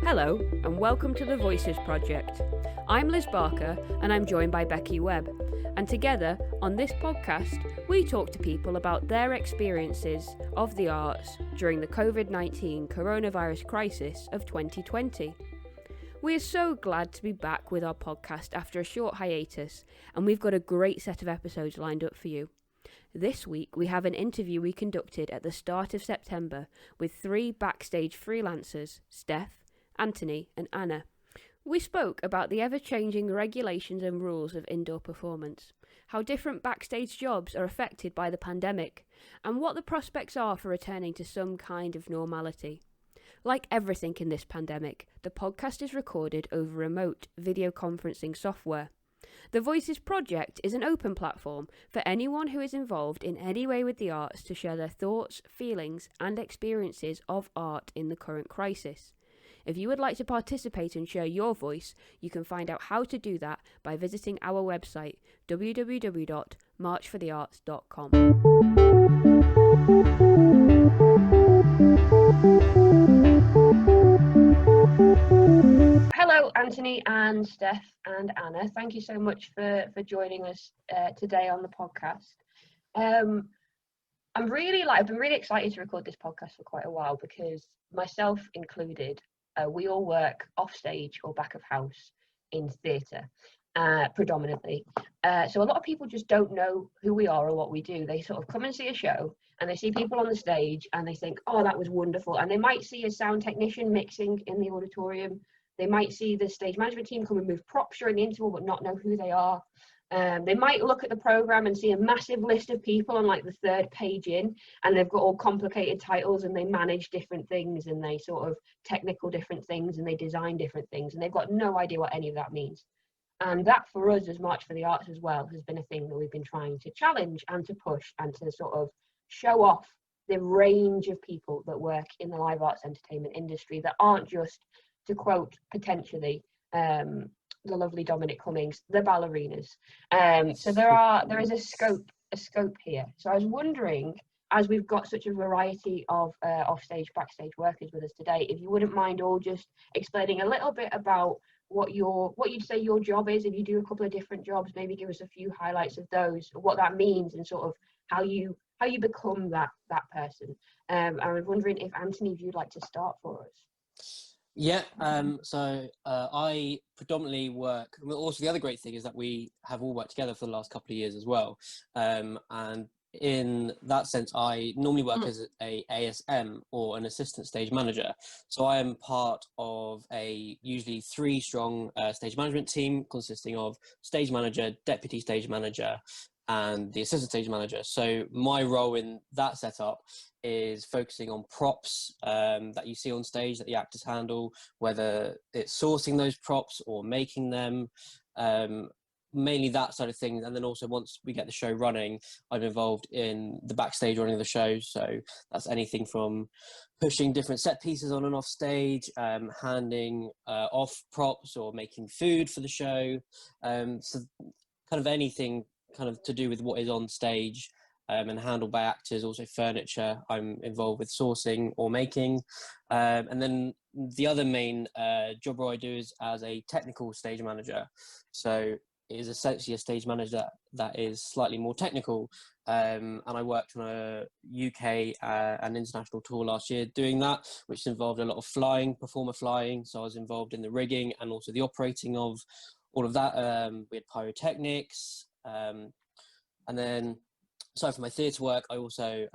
Hello, and welcome to the Voices Project. I'm Liz Barker, and I'm joined by Becky Webb. And together, on this podcast, we talk to people about their experiences of the arts during the COVID-19 coronavirus crisis of 2020. We are so glad to be back with our podcast after a short hiatus, and we've got a great set of episodes lined up for you. This week, we have an interview we conducted at the start of September with three Backstage freelancers, Steph, Antony and Anna. We spoke about the ever-changing regulations and rules of indoor performance, how different Backstage jobs are affected by the pandemic, and what the prospects are for returning to some kind of normality. Like everything in this pandemic, the podcast is recorded over remote video conferencing software. The Voices Project is an open platform for anyone who is involved in any way with the arts to share their thoughts, feelings and experiences of art in the current crisis. If you would like to participate and share your voice, you can find out how to do that by visiting our website www.marchforthearts.com. Hello, Antony and Steph and Anna. Thank you so much for joining us today on the podcast. I've been really excited to record this podcast for quite a while because myself included, we all work off stage or back of house in theatre, predominantly. So a lot of people just don't know who we are or what we do. They sort of come and see a show and they see people on the stage and they think, oh, that was wonderful. And they might see a sound technician mixing in the auditorium. They might see the stage management team come and move props during the interval but not know who they are. They might look at the programme and see a massive list of people on like the third page in, and they've got all complicated titles and they manage different things and they sort of technical different things and they design different things and they've got no idea what any of that means. And that for us as March for the Arts as well has been a thing that we've been trying to challenge and to push and to sort of show off the range of people that work in the live arts entertainment industry that aren't just, to quote potentially the lovely Dominic Cummings, the ballerinas. So there is a scope here. So I was wondering, as we've got such a variety of offstage, backstage workers with us today, if you wouldn't mind all just explaining a little bit about what you'd say your job is. If you do a couple of different jobs, maybe give us a few highlights of those, what that means, and sort of how you become that person. I was wondering if Antony, if you'd like to start for us. Yeah, so I predominantly work, also the other great thing is that we have all worked together for the last couple of years as well, and in that sense I normally work as a ASM or an assistant stage manager. So I am part of a usually 3-strong stage management team consisting of stage manager, deputy stage manager and the assistant stage manager. So my role in that setup is focusing on props that you see on stage that the actors handle, whether it's sourcing those props or making them, mainly that side of things. And then also once we get the show running, I'm involved in the backstage running of the show. So that's anything from pushing different set pieces on and off stage, handing off props or making food for the show. So kind of anything kind of to do with what is on stage and handled by actors. Also furniture I'm involved with sourcing or making, and then the other main job role I do is as a technical stage manager. So it is essentially a stage manager that is slightly more technical, and I worked on a UK and international tour last year doing that, which involved a lot of performer flying. So I was involved in the rigging and also the operating of all of that. We had pyrotechnics, and then aside from my theatre work, I also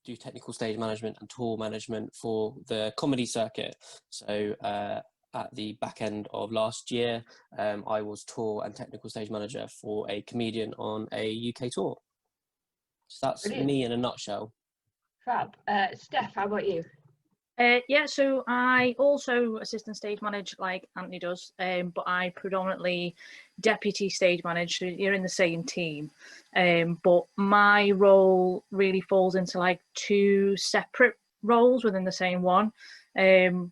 do technical stage management and tour management for the comedy circuit. So at the back end of last year, I was tour and technical stage manager for a comedian on a UK tour. So that's Brilliant. Me in a nutshell. Fab. Steph, how about you? Yeah, so I also assistant stage manage like Anthony does, but I predominantly deputy stage manage, so you're in the same team. But my role really falls into like 2 separate roles within the same one. You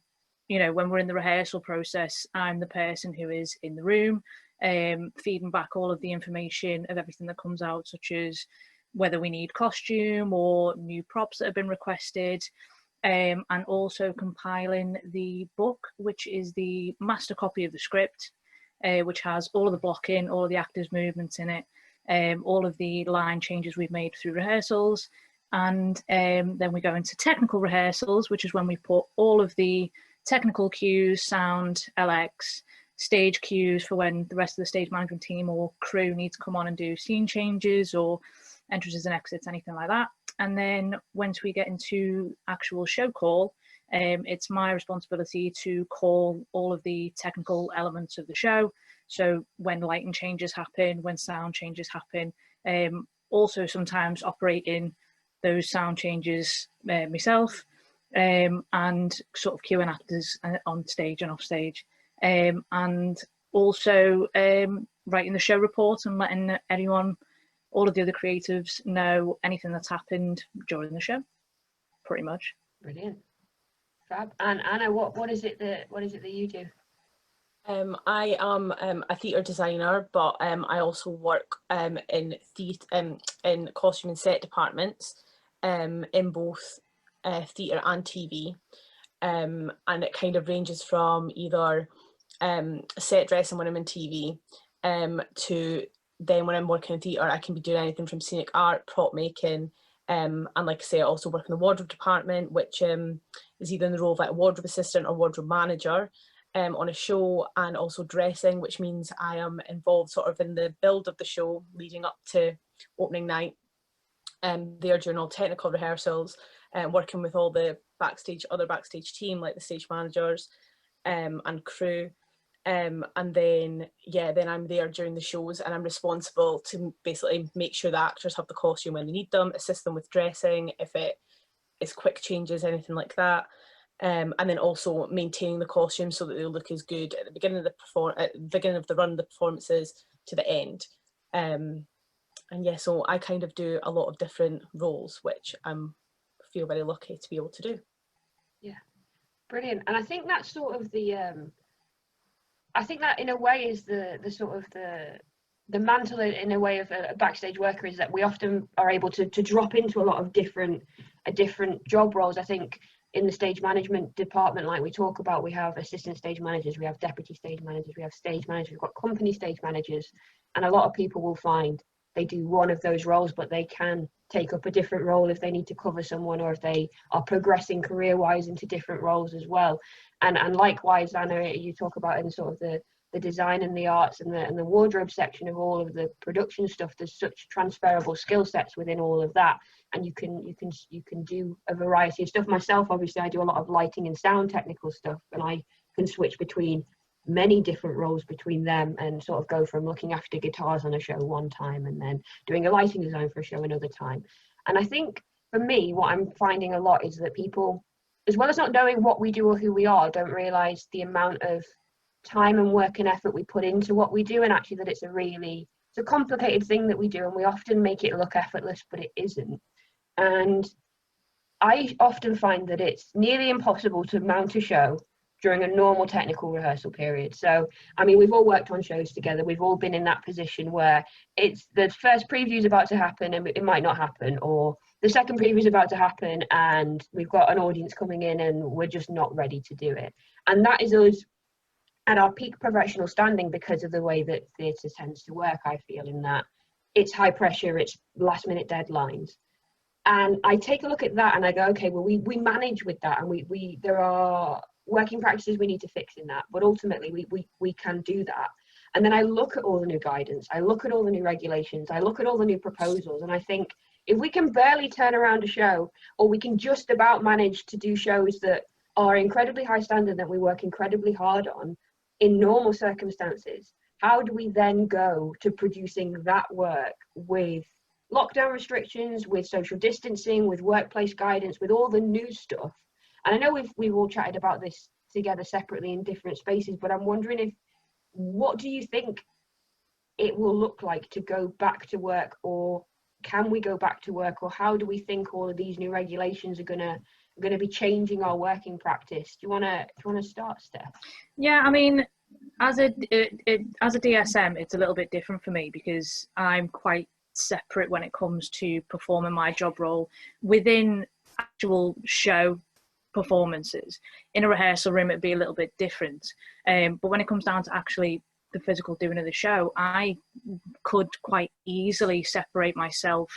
know, when we're in the rehearsal process, I'm the person who is in the room, feeding back all of the information of everything that comes out, such as whether we need costume or new props that have been requested. and also compiling the book, which is the master copy of the script, which has all of the blocking, all of the actors' movements in it, all of the line changes we've made through rehearsals. And then we go into technical rehearsals, which is when we put all of the technical cues, sound, LX, stage cues for when the rest of the stage management team or crew need to come on and do scene changes or entrances and exits, anything like that. And then once we get into actual show call, it's my responsibility to call all of the technical elements of the show. So when lighting changes happen, when sound changes happen, also sometimes operating those sound changes myself, and sort of cueing actors on stage and off stage, and also writing the show report and letting anyone, all of the other creatives, know anything that's happened during the show, pretty much. Brilliant. Fab. And Anna, what is it that you do? I am a theatre designer, but I also work in costume and set departments, in both theatre and TV, and it kind of ranges from either set dressing when I'm in TV, to then when I'm working in theatre, I can be doing anything from scenic art, prop making, and like I say, I also work in the wardrobe department, which is either in the role of like a wardrobe assistant or wardrobe manager on a show, and also dressing, which means I am involved sort of in the build of the show leading up to opening night. They're doing all technical rehearsals and working with all the other backstage team, like the stage managers and crew. And then I'm there during the shows, and I'm responsible to basically make sure the actors have the costume when they need them, assist them with dressing if it is quick changes, anything like that. And then also maintaining the costume so that they look as good at the beginning of the run of the performances to the end. And yeah, so I kind of do a lot of different roles, which I feel very lucky to be able to do. Yeah, brilliant. And I think that's sort of I think that in a way is the sort of the mantle in a way of a backstage worker, is that we often are able to drop into a lot of different job roles. I think in the stage management department, like we talk about, we have assistant stage managers, we have deputy stage managers, we have stage managers, we've got company stage managers, and a lot of people will find they do one of those roles, but they can take up a different role if they need to cover someone, or if they are progressing career-wise into different roles as well. And likewise, Anna, you talk about in sort of the design and the arts and the wardrobe section of all of the production stuff. There's such transferable skill sets within all of that, and you can do a variety of stuff. Myself, obviously, I do a lot of lighting and sound technical stuff, and I can switch between many different roles between them, and sort of go from looking after guitars on a show one time and then doing a lighting design for a show another time. And I think for me, what I'm finding a lot is that people, as well as not knowing what we do or who we are, don't realize the amount of time and work and effort we put into what we do, and actually that it's a complicated thing that we do, and we often make it look effortless, but it isn't. And I often find that it's nearly impossible to mount a show during a normal technical rehearsal period. So, I mean, we've all worked on shows together. We've all been in that position where it's the first preview is about to happen and it might not happen, or the second preview is about to happen and we've got an audience coming in and we're just not ready to do it. And that is us at our peak professional standing because of the way that theatre tends to work, I feel, in that it's high pressure, it's last minute deadlines. And I take a look at that and I go, okay, well, we manage with that, and there are working practices we need to fix in that, but ultimately we can do that. And then I look at all the new guidance, I look at all the new regulations, I look at all the new proposals, and I think if we can barely turn around a show, or we can just about manage to do shows that are incredibly high standard, that we work incredibly hard on in normal circumstances, how do we then go to producing that work with lockdown restrictions, with social distancing, with workplace guidance, with all the new stuff? And I know we've all chatted about this together separately in different spaces, but I'm wondering what do you think it will look like to go back to work, or can we go back to work, or how do we think all of these new regulations are gonna be changing our working practice? Do you wanna start, Steph? Yeah, I mean, as a DSM, it's a little bit different for me because I'm quite separate when it comes to performing my job role within actual show performances. In a rehearsal room, it'd be a little bit different. But when it comes down to actually the physical doing of the show, I could quite easily separate myself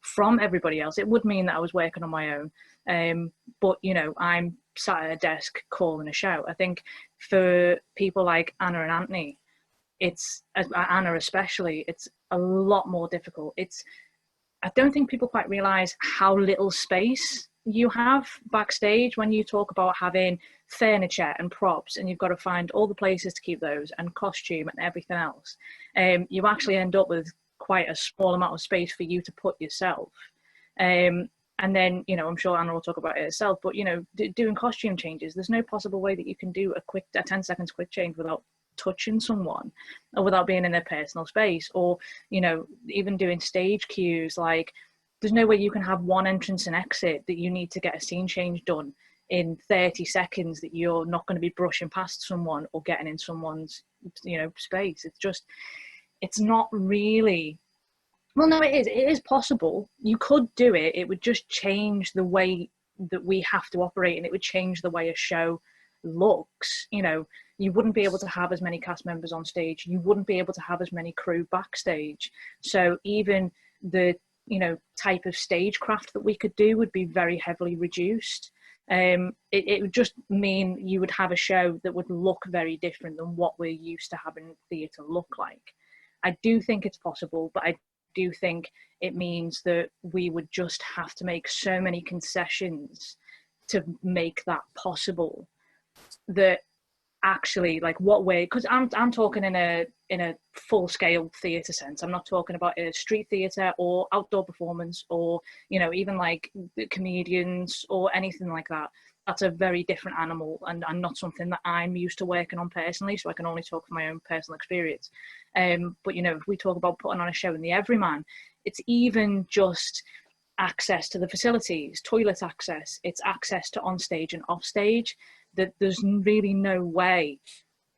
from everybody else. It would mean that I was working on my own. But, you know, I'm sat at a desk calling a show. I think for people like Anna and Antony, it's, Anna especially, it's a lot more difficult. I don't think people quite realise how little space you have backstage when you talk about having furniture and props, and you've got to find all the places to keep those, and costume and everything else. You actually end up with quite a small amount of space for you to put yourself. And then, you know, I'm sure Anna will talk about it herself, but, you know, doing costume changes, there's no possible way that you can do a 10 seconds quick change without touching someone or without being in their personal space. Or, you know, even doing stage cues, like there's no way you can have one entrance and exit that you need to get a scene change done in 30 seconds that you're not going to be brushing past someone or getting in someone's, you know, space. It's just, it's not really, well, no, it is possible. You could do it. It would just change the way that we have to operate, and it would change the way a show looks. You know, you wouldn't be able to have as many cast members on stage. You wouldn't be able to have as many crew backstage. So even the, you know, type of stagecraft that we could do would be very heavily reduced. It would just mean you would have a show that would look very different than what we're used to having theatre look like. I do think it's possible, but I do think it means that we would just have to make so many concessions to make that possible, that actually, like, what way, because I'm talking in a full scale theatre sense. I'm not talking about a street theatre or outdoor performance, or, you know, even like comedians or anything like that. That's a very different animal, and not something that I'm used to working on personally, so I can only talk from my own personal experience. But, you know, if we talk about putting on a show in the Everyman, it's even just access to the facilities, toilet access, it's access to on stage and off stage. That there's really no way,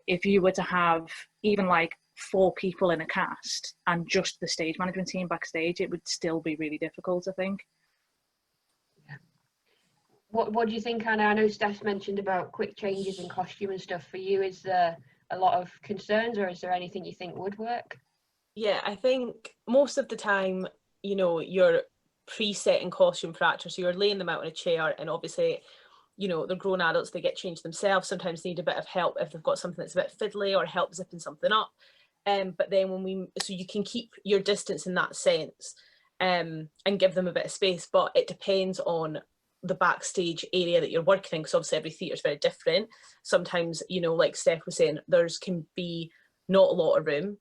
if you were to have even like 4 people in a cast and just the stage management team backstage, it would still be really difficult, I think. Yeah. What do you think, Anna? I know Steph mentioned about quick changes in costume and stuff. For you, is there a lot of concerns, or is there anything you think would work? Yeah, I think most of the time, you know, you're presetting costume for actors, so you're laying them out in a chair, and obviously, you know, they're grown adults, they get changed themselves, sometimes need a bit of help if they've got something that's a bit fiddly, or help zipping something up. But then so you can keep your distance in that sense, and give them a bit of space, but it depends on the backstage area that you're working in, because obviously every theatre is very different. Sometimes, you know, like Steph was saying, there's can be not a lot of room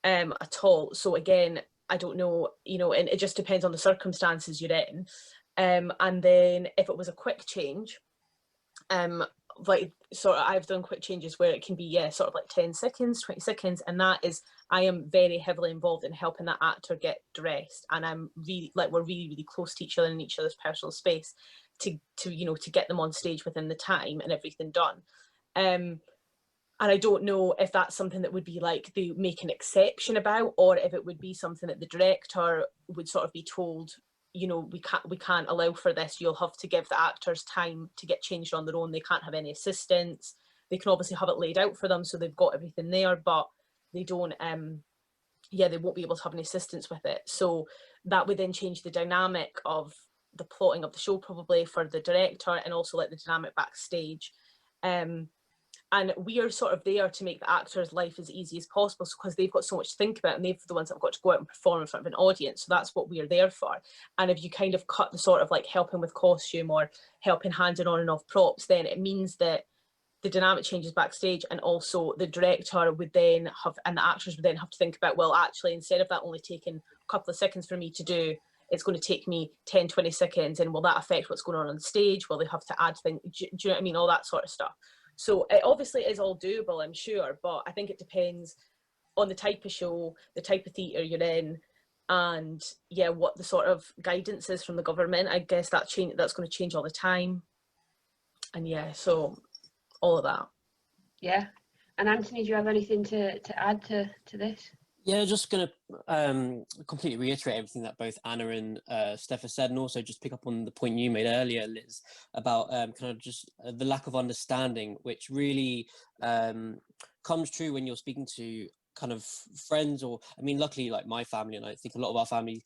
at all. So again, I don't know, you know, and it just depends on the circumstances you're in. And then if it was a quick change, like sort of I've done quick changes where it can be, yeah, sort of like 10 seconds, 20 seconds, and that is, I am very heavily involved in helping that actor get dressed, and I'm really, like, we're really, really close to each other in each other's personal space to you know, to get them on stage within the time and everything done. And I don't know if that's something that would be like they make an exception about, or if it would be something that the director would sort of be told, you know, we can't allow for this. You'll have to give the actors time to get changed on their own. They can't have any assistance. They can obviously have it laid out for them, so they've got everything there, but they don't, yeah, they won't be able to have any assistance with it. So that would then change the dynamic of the plotting of the show, probably, for the director, and also like the dynamic backstage. And we are sort of there to make the actor's life as easy as possible, because they've got so much to think about, and they're the ones that have got to go out and perform in front of an audience. So that's what we are there for. And if you kind of cut the sort of like helping with costume or helping handing on and off props, then it means that the dynamic changes backstage, and also the director would then have, and the actors would then have to think about, well, actually, instead of that only taking a couple of seconds for me to do, it's going to take me 10, 20 seconds. And will that affect what's going on the stage? Will they have to add things? Do you know what I mean? All that sort of stuff. So it obviously is all doable, I'm sure, but I think it depends on the type of show, the type of theatre you're in, and yeah, what the sort of guidance is from the government. I guess that's going to change all the time. And yeah, so all of that. Yeah. And Antony, do you have anything to add to this? Yeah, just going to completely reiterate everything that both Anna and Steph have said, and also just pick up on the point you made earlier, Liz, about kind of just the lack of understanding, which really comes true when you're speaking to kind of friends, or, I mean, luckily, like my family, and I think a lot of our family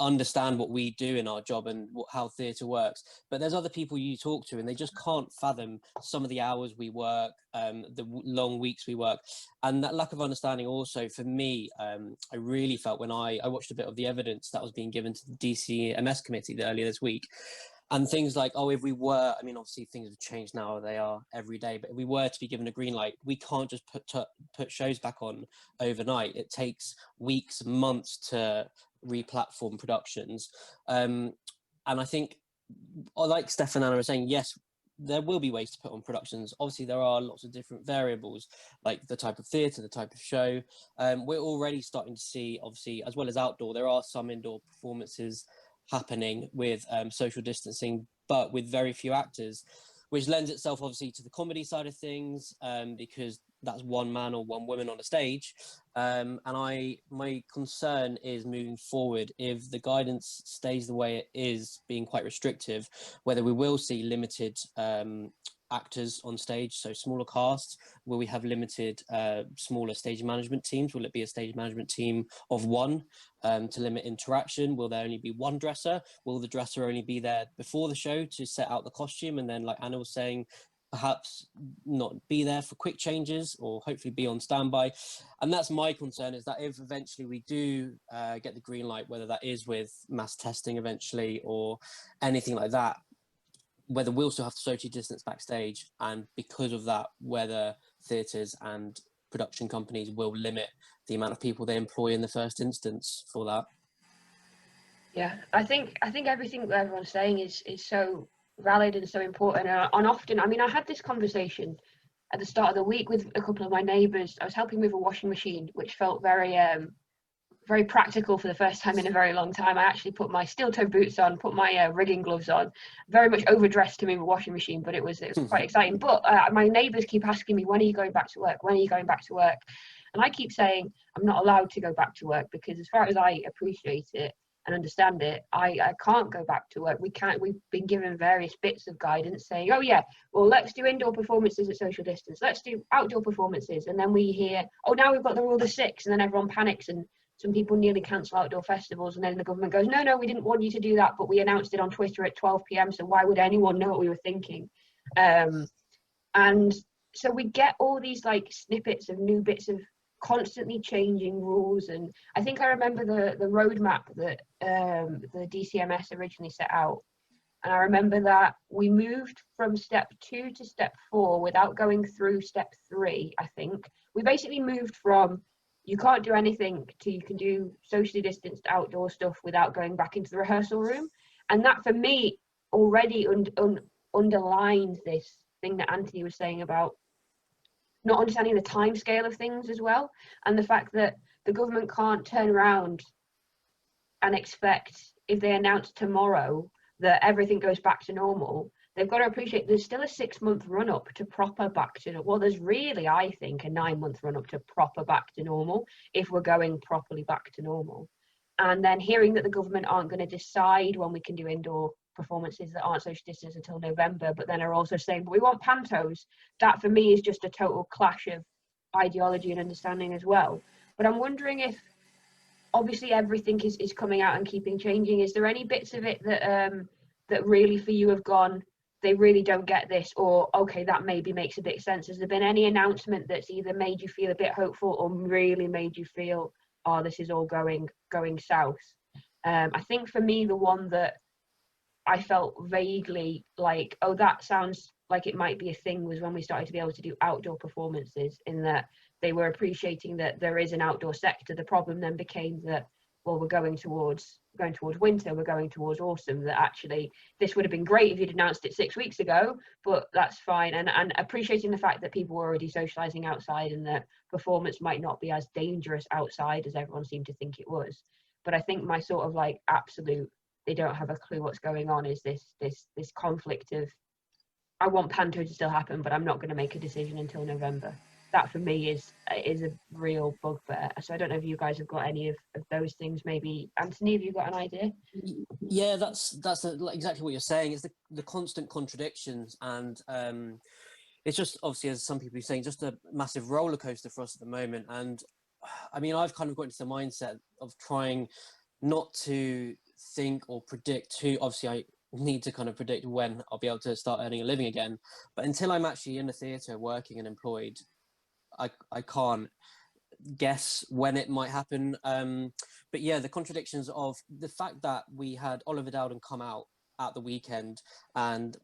understand what we do in our job and how theatre works, but there's other people you talk to and they just can't fathom some of the hours we work, the long weeks we work, and that lack of understanding also for me, I really felt when I watched a bit of the evidence that was being given to the DCMS committee earlier this week, and things like, oh, if we were, I mean, obviously things have changed now, they are every day, but if we were to be given a green light, we can't just put shows back on overnight. It takes weeks, months to re-platform productions. And I think, like Steph and Anna were saying, yes, there will be ways to put on productions. Obviously, there are lots of different variables, like the type of theatre, the type of show. We're already starting to see, obviously, as well as outdoor, there are some indoor performances happening with social distancing, but with very few actors, which lends itself obviously to the comedy side of things, because that's one man or one woman on a stage. And my concern is moving forward, if the guidance stays the way it is, being quite restrictive, whether we will see limited actors on stage, so smaller casts. Will we have limited smaller stage management teams? Will it be a stage management team of one to limit interaction? Will there only be one dresser? Will the dresser only be there before the show to set out the costume, and then, like Anna was saying, perhaps not be there for quick changes, or hopefully be on standby? And that's my concern, is that if eventually we do get the green light, whether that is with mass testing eventually or anything like that, whether we'll still have to socially distance backstage, and because of that, whether theatres and production companies will limit the amount of people they employ in the first instance for that. Yeah, I think everything that everyone's saying is so valid and so important. And often, I mean, I had this conversation at the start of the week with a couple of my neighbours. I was helping move a washing machine, which felt very very practical for the first time in a very long time. I actually put my steel-toe boots on, put my rigging gloves on, very much overdressed to move a washing machine, but it was quite exciting. But my neighbours keep asking me, when are you going back to work? When are you going back to work? And I keep saying I'm not allowed to go back to work, because as far as I appreciate it and understand it, I can't go back to work. We've been given various bits of guidance saying, oh yeah, well, let's do indoor performances at social distance, let's do outdoor performances, and then we hear, oh, now we've got the rule of 6, and then everyone panics and some people nearly cancel outdoor festivals, and then the government goes, no, we didn't want you to do that, but we announced it on Twitter at 12 p.m, so why would anyone know what we were thinking? And so we get all these like snippets of new bits of constantly changing rules. And I think I remember the roadmap that the DCMS originally set out, and I remember that we moved from step 2 to step 4 without going through step 3. I think we basically moved from you can't do anything to you can do socially distanced outdoor stuff without going back into the rehearsal room. And that for me already underlines this thing that Antony was saying about not understanding the time scale of things as well, and the fact that the government can't turn around and expect, if they announce tomorrow that everything goes back to normal, they've got to appreciate there's still a 6-month run up to proper back to, well, there's really, I think, a 9-month run up to proper back to normal, if we're going properly back to normal. And then hearing that the government aren't going to decide when we can do indoor performances that aren't social distance until November, but then are also saying, but we want pantos, that for me is just a total clash of ideology and understanding as well. But I'm wondering if, obviously everything is coming out and keeping changing, is there any bits of it that that really for you have gone, they really don't get this, or okay, that maybe makes a bit of sense? Has there been any announcement that's either made you feel a bit hopeful or really made you feel, oh, this is all going south? I think for me, the one that I felt vaguely like, oh, that sounds like it might be a thing, was when we started to be able to do outdoor performances, in that they were appreciating that there is an outdoor sector. The problem then became that, well, we're going towards winter, we're going towards autumn, that actually this would have been great if you'd announced it 6 weeks ago, but that's fine. And appreciating the fact that people were already socializing outside, and that performance might not be as dangerous outside as everyone seemed to think it was. But I think my sort of like absolute, they don't have a clue what's going on, is this conflict of, I want Panto to still happen, but I'm not going to make a decision until November. that for me is a real bugbear. So I don't know if you guys have got any of those things. Maybe Anthony, have you got an idea? Yeah, that's exactly what you're saying. It's the constant contradictions, and it's just, obviously, as some people are saying, just a massive roller coaster for us at the moment. And I mean, I've kind of got into the mindset of trying not to think or predict who. Obviously, I need to kind of predict when I'll be able to start earning a living again, but until I'm actually in the theatre working and employed, I can't guess when it might happen. But yeah, the contradictions of the fact that we had Oliver Dowden come out at the weekend, and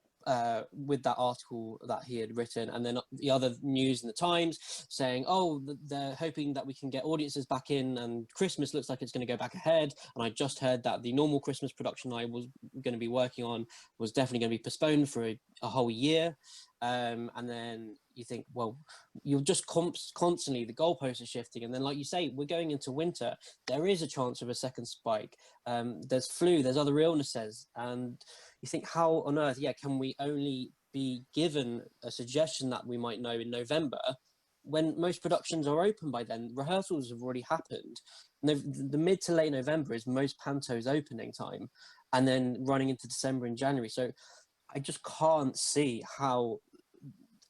with that article that he had written, and then the other news in the Times saying, oh, they're hoping that we can get audiences back in, and Christmas looks like it's going to go back ahead. And I just heard that the normal Christmas production I was going to be working on was definitely going to be postponed for a whole year. And then you think, well, you're just constantly, the goalposts are shifting. And then, like you say, we're going into winter. There is a chance of a second spike. There's flu, there's other illnesses. And you think, how on earth, can we only be given a suggestion that we might know in November when most productions are open by then? Rehearsals have already happened. The mid to late November is most pantos opening time, and then running into December and January. So I just can't see how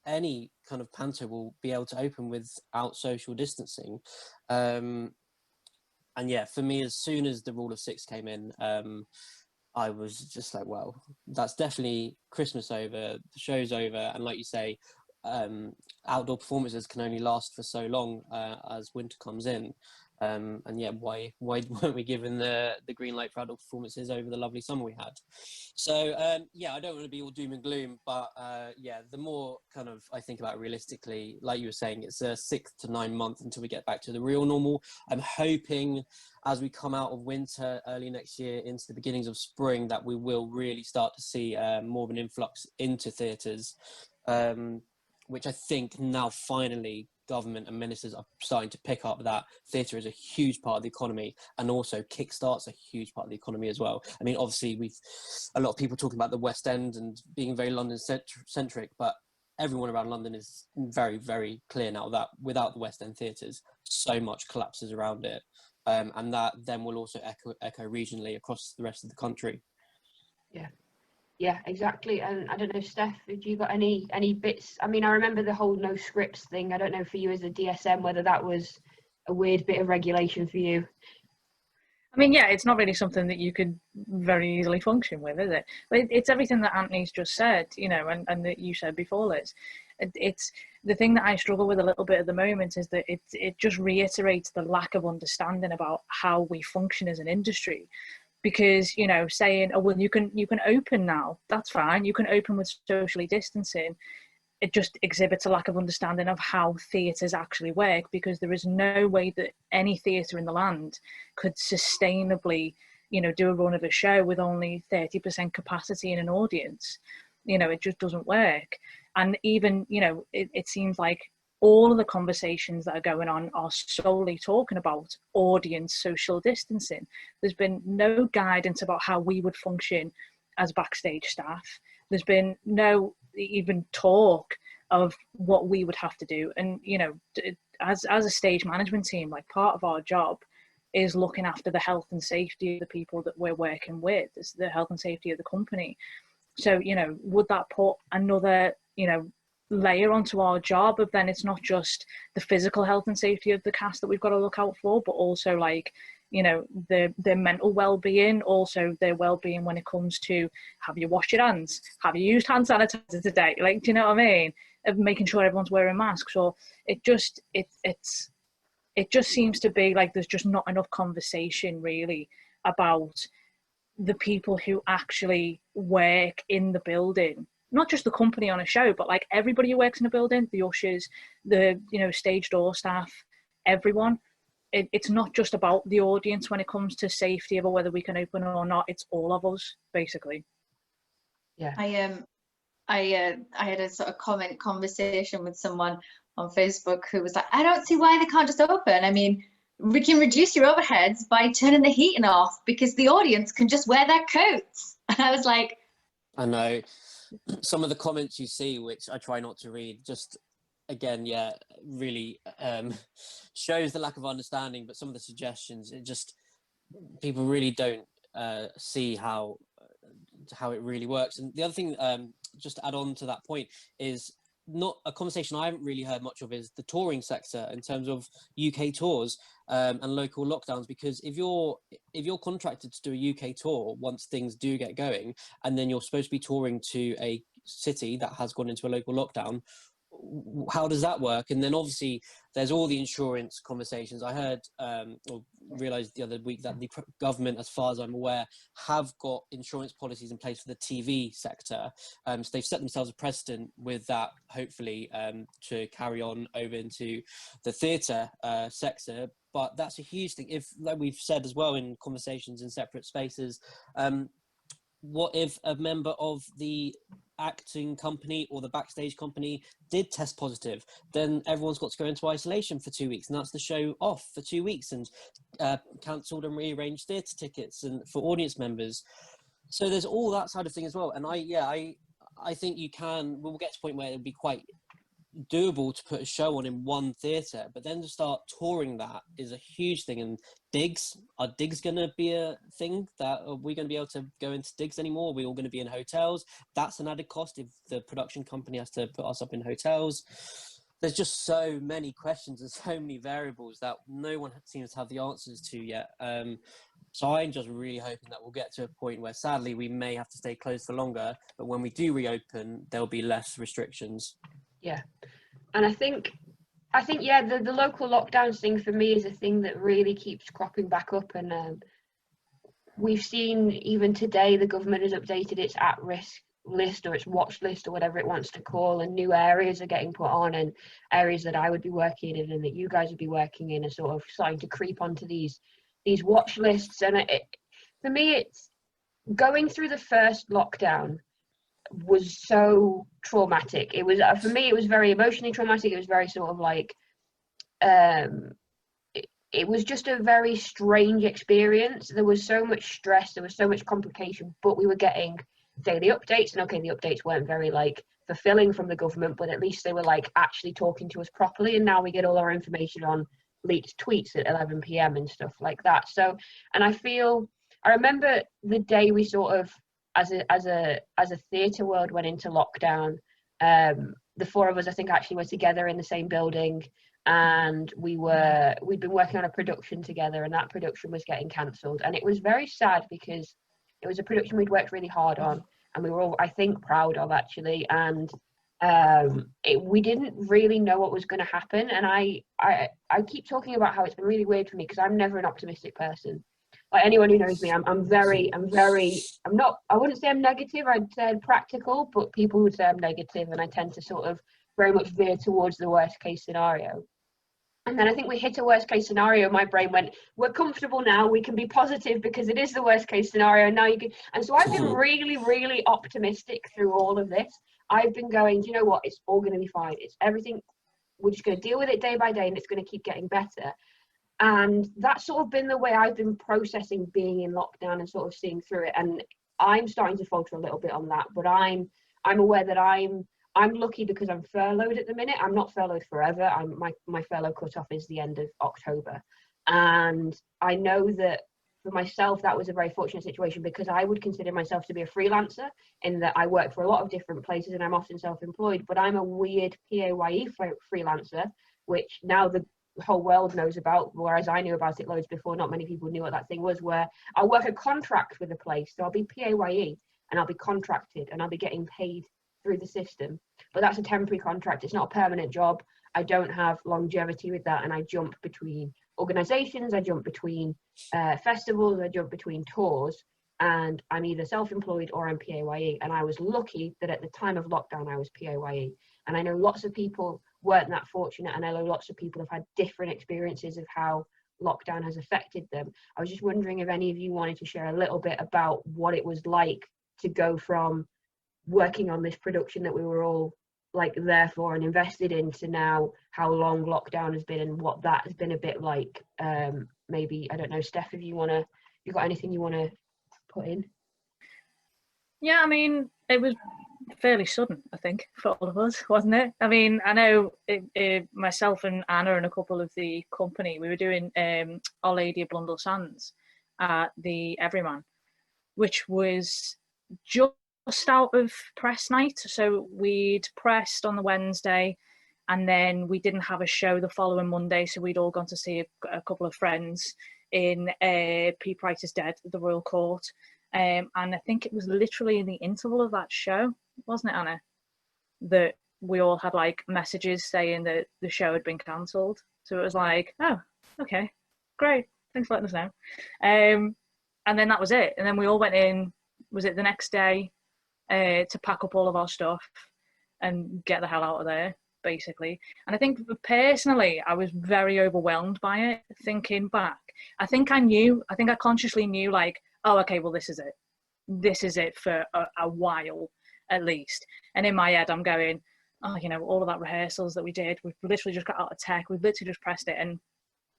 any kind of panto will be able to open without social distancing. And yeah, for me, as soon as the rule of 6 came in, I was just like, well, that's definitely Christmas over, the show's over. And like you say, outdoor performances can only last for so long as winter comes in. And yeah, why weren't we given the green light for outdoor performances over the lovely summer we had? So yeah, I don't want to be all doom and gloom, but yeah, the more kind of I think about it realistically, like you were saying, it's a 6 to 9 months until we get back to the real normal. I'm hoping as we come out of winter early next year into the beginnings of spring that we will really start to see more of an influx into theatres, which I think now finally government and ministers are starting to pick up that theatre is a huge part of the economy, and also Kickstart's a huge part of the economy as well. I mean, obviously we've a lot of people talking about the West End and being very London centric, but everyone around London is very, very clear now that without the West End theatres, so much collapses around it, and that then will also echo regionally across the rest of the country. Yeah, exactly. And I don't know, Steph, have you got any bits? I mean, I remember the whole no scripts thing. I don't know for you as a DSM whether that was a weird bit of regulation for you. I mean, yeah, it's not really something that you could very easily function with, is it? But it's everything that Anthony's just said, you know, and that you said before, Liz. It's the thing that I struggle with a little bit at the moment is that it just reiterates the lack of understanding about how we function as an industry. Because, you know, saying, oh, well, you can open now, that's fine, you can open with socially distancing, it just exhibits a lack of understanding of how theatres actually work, because there is no way that any theatre in the land could sustainably, you know, do a run of a show with only 30% capacity in an audience. You know, it just doesn't work. And even, you know, it seems like all of the conversations that are going on are solely talking about audience social distancing. There's been no guidance about how we would function as backstage staff. There's been no even talk of what we would have to do. And, you know, as a stage management team, like part of our job is looking after the health and safety of the people that we're working with. It's the health and safety of the company. So, you know, would that put another, you know, layer onto our job of then it's not just the physical health and safety of the cast that we've got to look out for, but also like, you know, their mental well-being, also their well-being when it comes to, have you washed your hands, have you used hand sanitizer today, like, do you know what I mean, of making sure everyone's wearing masks. Or it just seems to be like there's just not enough conversation really about the people who actually work in the building, not just the company on a show, but like everybody who works in a building, the ushers, the, you know, stage door staff, everyone. It's not just about the audience when it comes to safety of whether we can open or not. It's all of us, basically. Yeah. I had a sort of conversation with someone on Facebook who was like, I don't see why they can't just open. I mean, we can reduce your overheads by turning the heating off because the audience can just wear their coats. And I was like, I know some of the comments you see, which I try not to read, just again, yeah, really shows the lack of understanding. But some of the suggestions, it just, people really don't see how it really works. And the other thing, just to add on to that point, is not a conversation I haven't really heard much of is the touring sector in terms of UK tours and local lockdowns. Because if you're contracted to do a UK tour once things do get going, and then you're supposed to be touring to a city that has gone into a local lockdown, how does that work? And then obviously there's all the insurance conversations. I heard or realized the other week that the government, as far as I'm aware, have got insurance policies in place for the TV sector. So they've set themselves a precedent with that, hopefully, to carry on over into the theatre sector. But that's a huge thing. If, like we've said as well in conversations in separate spaces, what if a member of the acting company or the Backstage company did test positive? Then everyone's got to go into isolation for 2 weeks, and that's the show off for 2 weeks, and cancelled and rearranged theatre tickets and for audience members. So there's all that side of thing as well. And I think we'll get to a point where it'll be quite doable to put a show on in one theatre, but then to start touring that is a huge thing. And are digs going to be a thing? Are we going to be able to go into digs anymore? Are we all going to be in hotels? That's an added cost if the production company has to put us up in hotels. There's just so many questions and so many variables that no one seems to have the answers to yet. So I'm just really hoping that we'll get to a point where, sadly, we may have to stay closed for longer, but when we do reopen, there'll be less restrictions. Yeah, and I think yeah, the local lockdowns thing for me is a thing that really keeps cropping back up, and we've seen even today the government has updated its at-risk list or its watch list or whatever it wants to call, and new areas are getting put on, and areas that I would be working in and that you guys would be working in are sort of starting to creep onto these watch lists. And for me, it's going through the first lockdown was so traumatic. It was, for me, it was very emotionally traumatic. It was very sort of like it was just a very strange experience. There was so much stress, there was so much complication, but we were getting daily updates, and okay, the updates weren't very like fulfilling from the government, but at least they were like actually talking to us properly. And now we get all our information on leaked tweets at 11 p.m. and stuff like that. So, and I remember the day we sort of as a theatre world went into lockdown. The four of us, I think, actually were together in the same building, and we'd been working on a production together, and that production was getting cancelled. And it was very sad because it was a production we'd worked really hard on, and we were all, I think, proud of, actually. And we didn't really know what was going to happen. And I keep talking about how it's been really weird for me because I'm never an optimistic person. Like anyone who knows me, I wouldn't say I'm negative, I'd say I'm practical, but people would say I'm negative, and I tend to sort of very much veer towards the worst case scenario. And then I think we hit a worst case scenario. My brain went, we're comfortable now, we can be positive because it is the worst case scenario. And now you can, and so I've been really, really optimistic through all of this. I've been going, do you know what? It's all going to be fine. It's everything. We're just going to deal with it day by day, and it's going to keep getting better. And that's sort of been the way I've been processing being in lockdown and sort of seeing through it. And I'm starting to falter a little bit on that, but I'm aware that I'm lucky because I'm furloughed at the minute. I'm not furloughed forever. My furlough cutoff is the end of October. And I know that for myself, that was a very fortunate situation because I would consider myself to be a freelancer in that I work for a lot of different places and I'm often self-employed, but I'm a weird PAYE freelancer, which now the whole world knows about, whereas I knew about it loads before. Not many people knew what that thing was, where I'll work a contract with a place. So I'll be PAYE and I'll be contracted and I'll be getting paid through the system. But that's a temporary contract. It's not a permanent job. I don't have longevity with that. And I jump between organizations, I jump between festivals, I jump between tours, and I'm either self-employed or I'm PAYE. And I was lucky that at the time of lockdown, I was PAYE. And I know lots of people weren't that fortunate, and I know lots of people have had different experiences of how lockdown has affected them. I was just wondering if any of you wanted to share a little bit about what it was like to go from working on this production that we were all like there for and invested in to now how long lockdown has been and what that has been a bit like. Maybe, I don't know, Steph, if you got anything you want to put in? Yeah, I mean, it was fairly sudden, I think, for all of us, wasn't it? I mean, I know myself and Anna and a couple of the company, we were doing Our Lady of Blundell Sands at the Everyman, which was just out of press night. So we'd pressed on the Wednesday, and then we didn't have a show the following Monday, so we'd all gone to see a couple of friends in P. Price is Dead, the Royal Court. And I think it was literally in the interval of that show, wasn't it, Anna, that we all had like messages saying that the show had been cancelled. So it was like, oh, okay, great, thanks for letting us know. And then that was it. And then we all went in, was it the next day, to pack up all of our stuff and get the hell out of there, basically. And I think personally, I was very overwhelmed by it, thinking back. I think I consciously knew, like, oh, okay, well, this is it. This is it for a while, at least. And in my head, I'm going, oh, you know, all of that rehearsals that we did, we've literally just got out of tech, we've literally just pressed it. And,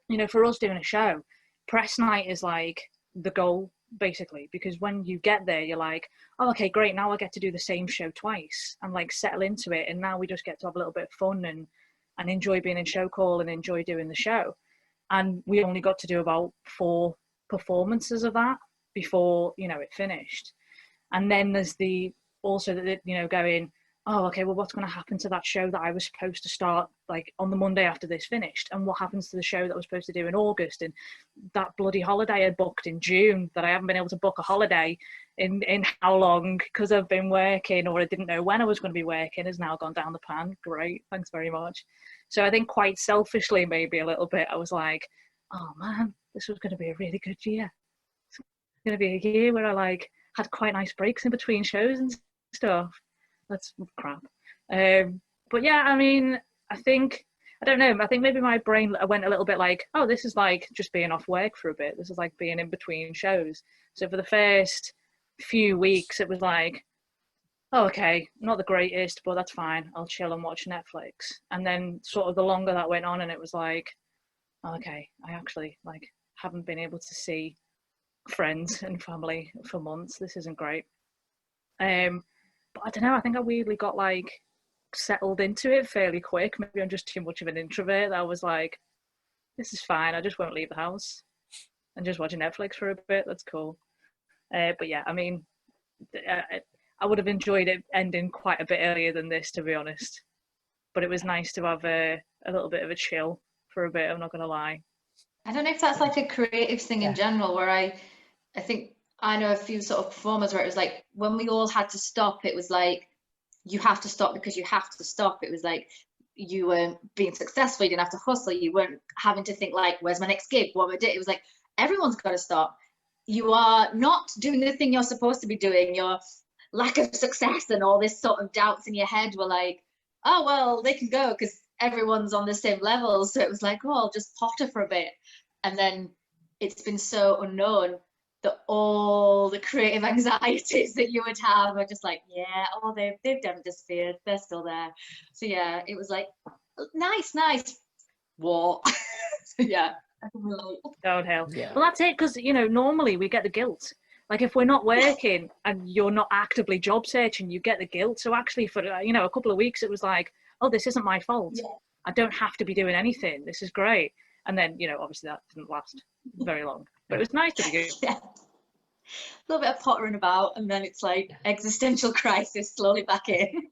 you know, for us doing a show, press night is like the goal, basically, because when you get there, you're like, oh, okay, great, now I get to do the same show twice and like settle into it. And now we just get to have a little bit of fun and enjoy being in show call and enjoy doing the show. And we only got to do about 4 performances of that before, you know, it finished. And then there's also that, you know, going, oh, okay, well, what's going to happen to that show that I was supposed to start like on the Monday after this finished? And what happens to the show that I was supposed to do in August? And that bloody holiday I booked in June that I haven't been able to book a holiday in how long because I've been working, or I didn't know when I was going to be working, has now gone down the pan. Great, thanks very much. So I think quite selfishly, maybe a little bit, I was like, oh man, this was going to be a really good year. It's going to be a year where I like had quite nice breaks in between shows and stuff. That's crap. But yeah, I mean, I don't know, I think maybe my brain went a little bit like, oh, this is like just being off work for a bit. This is like being in between shows. So for the first few weeks, it was like, oh, okay, not the greatest, but that's fine. I'll chill and watch Netflix. And then sort of the longer that went on, and it was like, oh, okay, I actually like haven't been able to see friends and family for months. This isn't great. But I don't know, I think I weirdly got like settled into it fairly quick. Maybe I'm just too much of an introvert. I was like, this is fine. I just won't leave the house and just watching Netflix for a bit. That's cool. But yeah, I mean, I would have enjoyed it ending quite a bit earlier than this, to be honest. But it was nice to have a little bit of a chill for a bit, I'm not going to lie. I don't know if that's like a creative thing in general, where I think I know a few sort of performers where it was like when we all had to stop, it was like you have to stop because you have to stop. It was like you weren't being successful, you didn't have to hustle, you weren't having to think like, where's my next gig, what am I doing? It was like everyone's got to stop. You are not doing the thing you're supposed to be doing. Your lack of success and all this sort of doubts in your head were like, oh well, they can go because everyone's on the same level. So it was like, oh, I'll just potter for a bit. And then it's been so unknown that all the creative anxieties that you would have are just like, yeah, oh, they've never disappeared, they're still there. So yeah, it was like, nice. What? So yeah, I can relate. Downhill. Yeah. Well, that's it, because, you know, normally we get the guilt. Like if we're not working and you're not actively job searching, you get the guilt. So actually for, you know, a couple of weeks, it was like, oh, this isn't my fault. Yeah. I don't have to be doing anything. This is great. And then, you know, obviously that didn't last very long, but it was nice to be good. Yeah. A little bit of pottering about, and then it's like existential crisis slowly back in.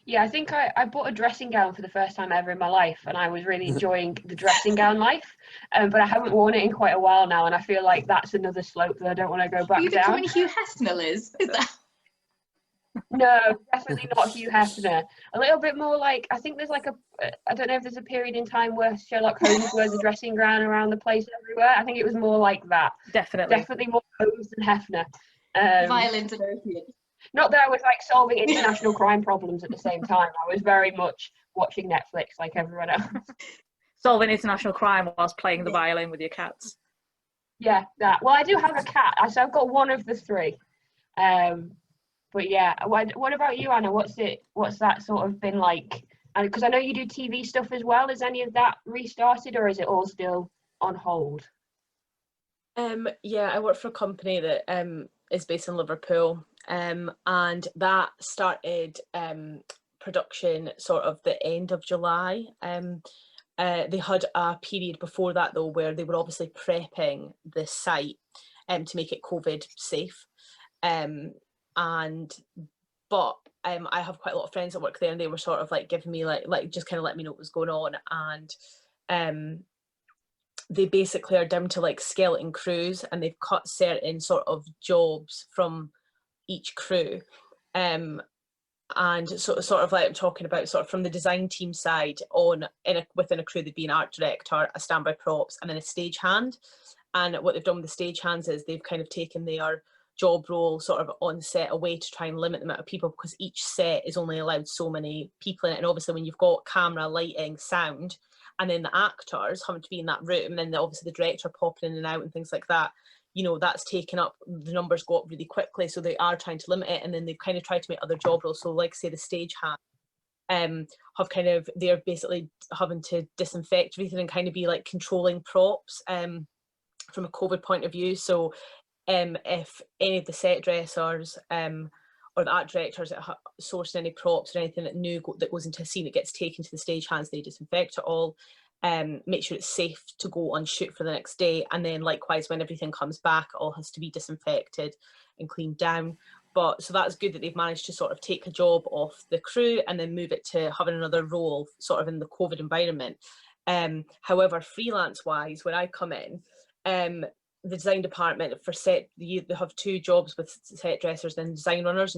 Yeah, I think I bought a dressing gown for the first time ever in my life, and I was really enjoying the dressing gown life. But I haven't worn it in quite a while now, and I feel like that's another slope that I don't want to go back Are you down. becoming Hugh Hefner, Liz? Is that... No, definitely not Hugh Hefner. A little bit more like, I think there's like I don't know if there's a period in time where Sherlock Holmes wears a dressing gown around the place everywhere. I think it was more like that. Definitely more Holmes than Hefner. Violent and opiate. Not that I was like solving international crime problems at the same time. I was very much watching Netflix like everyone else. Solving international crime whilst playing the violin with your cats. Yeah, that. Well, I do have a cat, so I've got one of the 3. But yeah, what about you, Anna? What's that sort of been like? And because I know you do TV stuff as well, is any of that restarted, or is it all still on hold? Yeah, I work for a company that is based in Liverpool, and that started production sort of the end of July. They had a period before that though where they were obviously prepping the site to make it COVID safe. But I have quite a lot of friends that work there, and they were sort of like giving me like just kind of let me know what was going on. And they basically are down to like skeleton crews, and they've cut certain sort of jobs from each crew. And sort of like I'm talking about sort of from the design team side within a crew, there'd be an art director, a standby props, and then a stagehand. And what they've done with the stagehands is they've kind of taken their job role sort of on set away to try and limit the amount of people, because each set is only allowed so many people in it. And obviously when you've got camera, lighting, sound, and then the actors having to be in that room, and then obviously the director popping in and out and things like that, you know, that's taken up, the numbers go up really quickly, so they are trying to limit it. And then they've kind of tried to make other job roles, so like say the stagehand have kind of, they're basically having to disinfect everything and kind of be like controlling props from a COVID point of view. So if any of the set dressers or the art directors that sourced any props or anything that goes into a scene that gets taken to the stagehands, they disinfect it all, make sure it's safe to go on shoot for the next day. And then likewise, when everything comes back, it all has to be disinfected and cleaned down. But so that's good that they've managed to sort of take a job off the crew and then move it to having another role sort of in the COVID environment. However, freelance wise, when I come in, the design department for set, they have two jobs with set dressers and design runners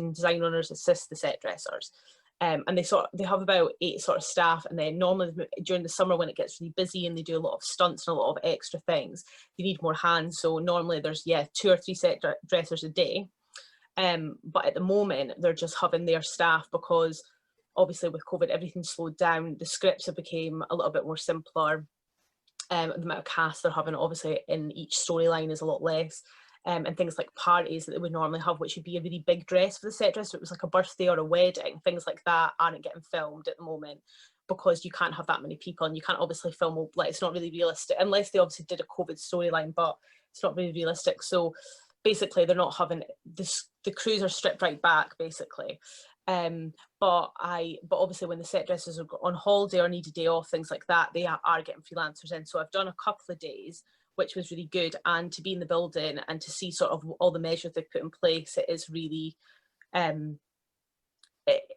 assist the set dressers. And they have about 8 sort of staff, and then normally during the summer when it gets really busy and they do a lot of stunts and a lot of extra things, they need more hands. So normally there's 2 or 3 set dressers a day. But at the moment they're just having their staff, because obviously with COVID everything slowed down, the scripts have become a little bit more simpler. The amount of cast they're having obviously in each storyline is a lot less, and things like parties that they would normally have, which would be a really big dress for the set dress, so it was like a birthday or a wedding, things like that aren't getting filmed at the moment because you can't have that many people, and you can't obviously film, like it's not really realistic unless they obviously did a COVID storyline, but it's not really realistic. So basically they're not having this, the crews are stripped right back basically. But obviously when the set dressers are on holiday or need a day off, things like that, they are getting freelancers in. So I've done a couple of days, which was really good, and to be in the building and to see sort of all the measures they've put in place, it is really it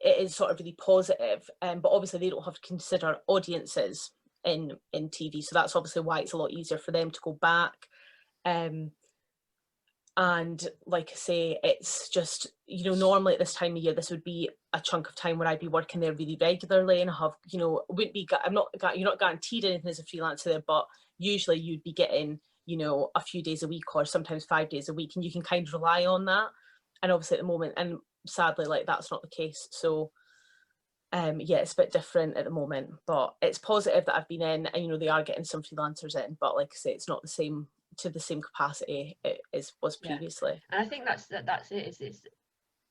is sort of really positive. But obviously they don't have to consider audiences in TV, so that's obviously why it's a lot easier for them to go back. And like I say, it's just, you know, normally at this time of year, this would be a chunk of time where I'd be working there really regularly and have, you know, wouldn't be, you're not guaranteed anything as a freelancer there, but usually you'd be getting, you know, a few days a week or sometimes 5 days a week, and you can kind of rely on that. And obviously at the moment, and sadly, like that's not the case. So it's a bit different at the moment, but it's positive that I've been in, and you know, they are getting some freelancers in, but like I say, it's not the same to the same capacity it was previously. And I think that's it.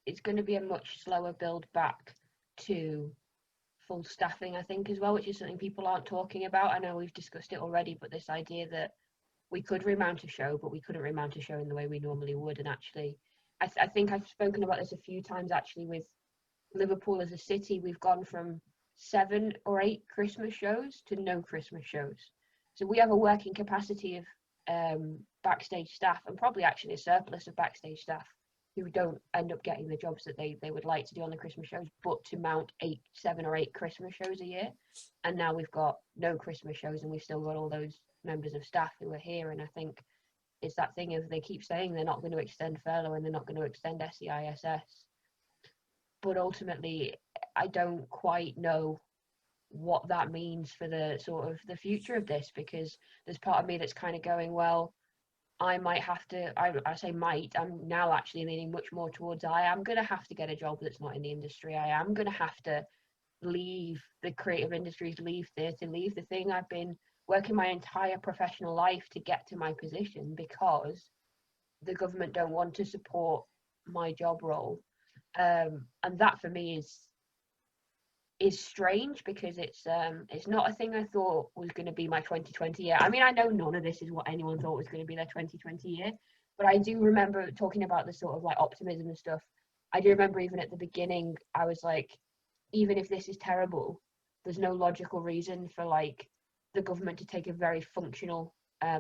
It's going to be a much slower build back to full staffing, I think, as well, which is something people aren't talking about. I know we've discussed it already, but this idea that we could remount a show, but we couldn't remount a show in the way we normally would. And actually, I think I've spoken about this a few times actually with Liverpool as a city. We've gone from 7 or 8 Christmas shows to no Christmas shows. So we have a working capacity of backstage staff, and probably actually a surplus of backstage staff who don't end up getting the jobs that they would like to do on the Christmas shows, but to mount 7 or 8 Christmas shows a year. And now we've got no Christmas shows, and we've still got all those members of staff who are here. And I think it's that thing of, they keep saying they're not going to extend furlough and they're not going to extend SEISS, but ultimately I don't quite know what that means for the sort of the future of this, because there's part of me that's kind of going, well, I might have to, I say might, I'm now actually leaning much more towards I am going to have to get a job that's not in the industry. I am going to have to leave the creative industries, leave theatre, leave the thing I've been working my entire professional life to get to my position, because the government don't want to support my job role. And that for me is strange, because it's not a thing I thought was going to be my 2020 year. I mean, I know none of this is what anyone thought was going to be their 2020 year, but I do remember talking about the sort of like optimism and stuff I do remember even at the beginning, I was like, even if this is terrible, there's no logical reason for like the government to take a very functional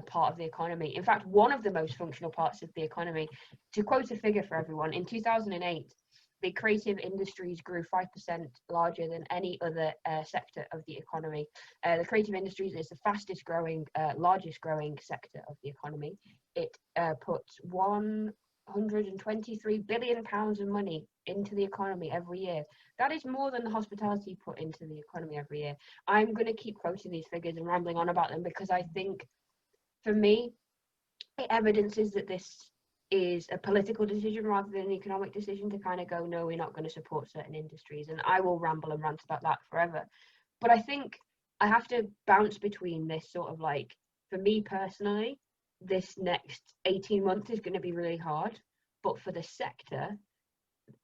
part of the economy. In fact, one of the most functional parts of the economy. To quote a figure for everyone, in 2008, the creative industries grew 5% larger than any other sector of the economy. The creative industries is the fastest growing, largest growing sector of the economy. It puts £123 billion of money into the economy every year. That is more than the hospitality put into the economy every year. I'm going to keep quoting these figures and rambling on about them because I think, for me, it evidences that this is a political decision rather than an economic decision to kind of go, no, we're not going to support certain industries. And I will ramble and rant about that forever. But I think I have to bounce between this sort of like, for me personally, this next 18 months is going to be really hard. But for the sector,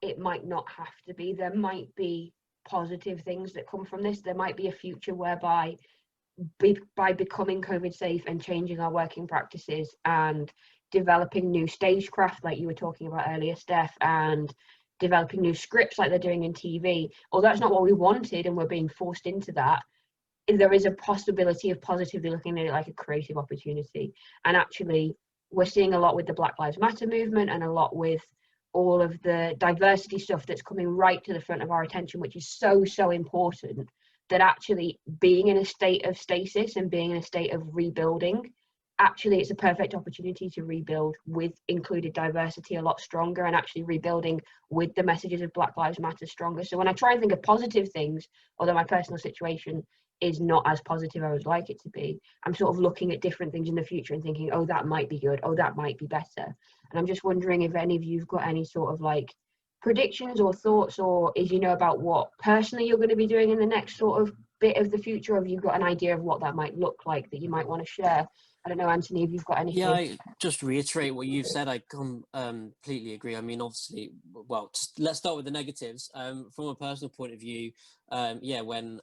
it might not have to be. There might be positive things that come from this. There might be a future whereby by becoming COVID safe and changing our working practices and developing new stagecraft like you were talking about earlier, Steph, and developing new scripts like they're doing in TV, although that's not what we wanted and we're being forced into that, there is a possibility of positively looking at it like a creative opportunity. And actually, we're seeing a lot with the Black Lives Matter movement and a lot with all of the diversity stuff that's coming right to the front of our attention, which is so, so important, that actually being in a state of stasis and being in a state of rebuilding, actually it's a perfect opportunity to rebuild with included diversity a lot stronger, and actually rebuilding with the messages of Black Lives Matter stronger. So when I try and think of positive things, although my personal situation is not as positive as I would like it to be, I'm sort of looking at different things in the future and thinking, oh, that might be good, oh, that might be better. And I'm just wondering if any of you've got any sort of like predictions or thoughts, or if you know about what personally you're going to be doing in the next sort of bit of the future, or have you got an idea of what that might look like that you might want to share? I don't know, Anthony, if you've got anything. Yeah, I just reiterate what you've said. I completely agree. I mean, obviously, well, let's start with the negatives. From a personal point of view, when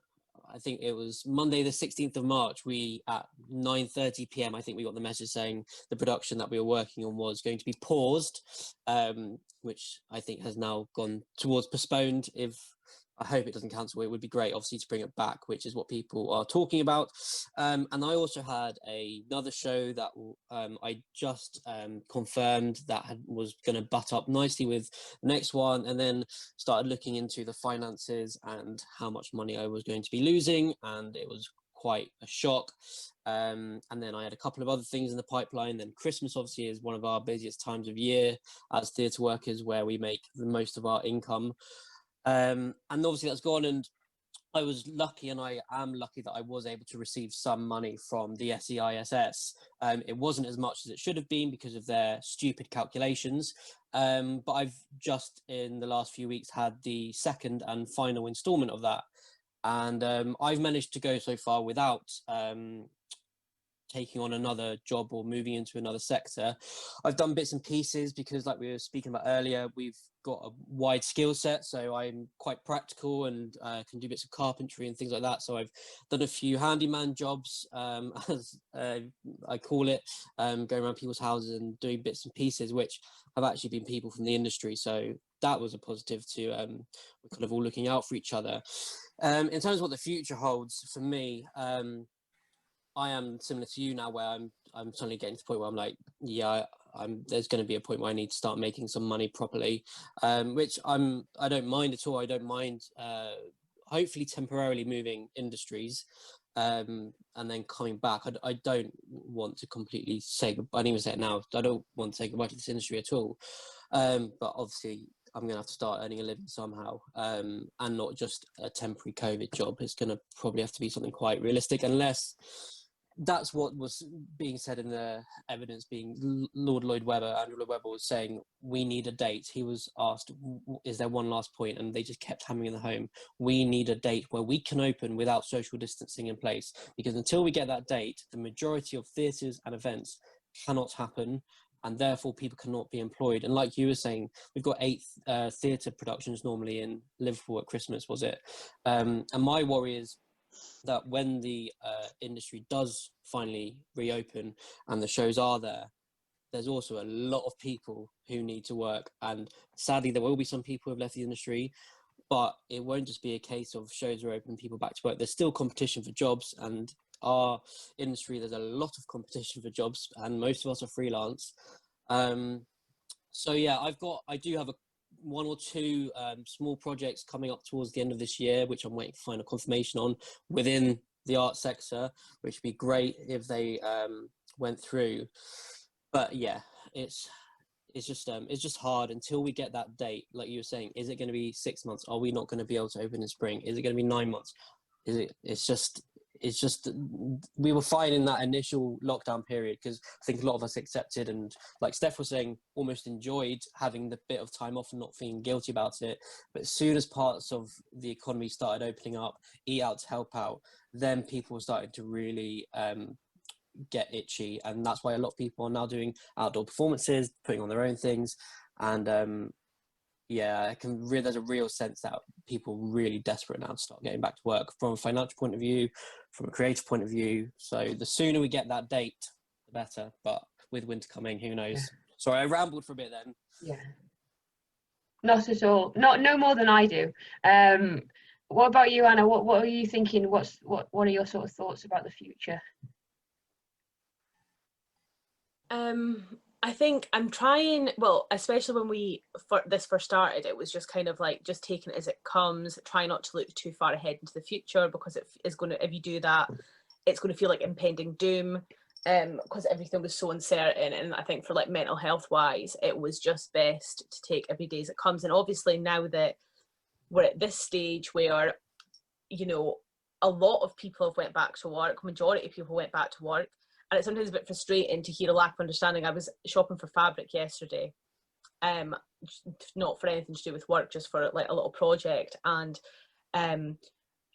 I think it was Monday the 16th of March, we at 9:30 p.m. I think we got the message saying the production that we were working on was going to be paused, which I think has now gone towards postponed. I hope it doesn't cancel. It would be great, obviously, to bring it back, which is what people are talking about. And I also had another show that I just confirmed that was going to butt up nicely with the next one, and then started looking into the finances and how much money I was going to be losing, and it was quite a shock. And then I had a couple of other things in the pipeline. Then Christmas obviously is one of our busiest times of year as theatre workers, where we make the most of our income. And obviously that's gone, and I was lucky, and I am lucky, that I was able to receive some money from the SEISS. It wasn't as much as it should have been because of their stupid calculations, but I've just in the last few weeks had the second and final instalment of that, and I've managed to go so far without taking on another job or moving into another sector. I've done bits and pieces because, like we were speaking about earlier, we've got a wide skill set, so I'm quite practical and can do bits of carpentry and things like that. So I've done a few handyman jobs, as I call it, going around people's houses and doing bits and pieces, which have actually been people from the industry. So that was a positive to we're kind of all looking out for each other. In terms of what the future holds for me, I am similar to you now, where I'm suddenly getting to the point where I'm like, yeah, there's going to be a point where I need to start making some money properly, which I don't mind at all. I don't mind hopefully temporarily moving industries, and then coming back. I don't want to completely say goodbye. I didn't even say it now. I don't want to say goodbye to this industry at all. But obviously I'm going to have to start earning a living somehow, and not just a temporary COVID job. It's going to probably have to be something quite realistic, unless that's what was being said in the evidence, being Andrew Lloyd Webber was saying, we need a date. He was asked, is there one last point? And they just kept hammering the home. We need a date where we can open without social distancing in place, because until we get that date, the majority of theatres and events cannot happen, and therefore people cannot be employed. And like you were saying, we've got 8 theatre productions normally in Liverpool at Christmas, was it? And my worry is that when the industry does finally reopen and the shows are there, there's also a lot of people who need to work, and sadly there will be some people who have left the industry, but it won't just be a case of shows are open, people back to work. There's still competition for jobs, and our industry, there's a lot of competition for jobs, and most of us are freelance. So yeah, I do have one or two small projects coming up towards the end of this year, which I'm waiting for final confirmation on within the art sector, which would be great if they went through. But yeah, it's just hard until we get that date. Like you were saying, is it going to be 6 months? Are we not going to be able to open in spring? Is it going to be 9 months? It's just we were fine in that initial lockdown period, because I think a lot of us accepted, and like Steph was saying, almost enjoyed having the bit of time off and not feeling guilty about it. But as soon as parts of the economy started opening up, eat out to help out, then people started to really get itchy, and that's why a lot of people are now doing outdoor performances, putting on their own things. And yeah, there's a real sense that people are really desperate now to start getting back to work, from a financial point of view, from a creative point of view. So the sooner we get that date, the better. But with winter coming, who knows? Yeah. Sorry, I rambled for a bit then. Yeah, not at all. No more than I do. What about you, Anna? What are you thinking? What are your sort of thoughts about the future? I think I'm trying, well, especially when this first started, it was just kind of like just taking it as it comes, try not to look too far ahead into the future, because it is going to, if you do that, it's going to feel like impending doom, because everything was so uncertain. And I think for like mental health wise, it was just best to take every day as it comes. And obviously now that we're at this stage where, you know, a lot of people have went back to work, majority of people went back to work, and it's sometimes a bit frustrating to hear a lack of understanding. I was shopping for fabric yesterday, not for anything to do with work, just for like a little project. And,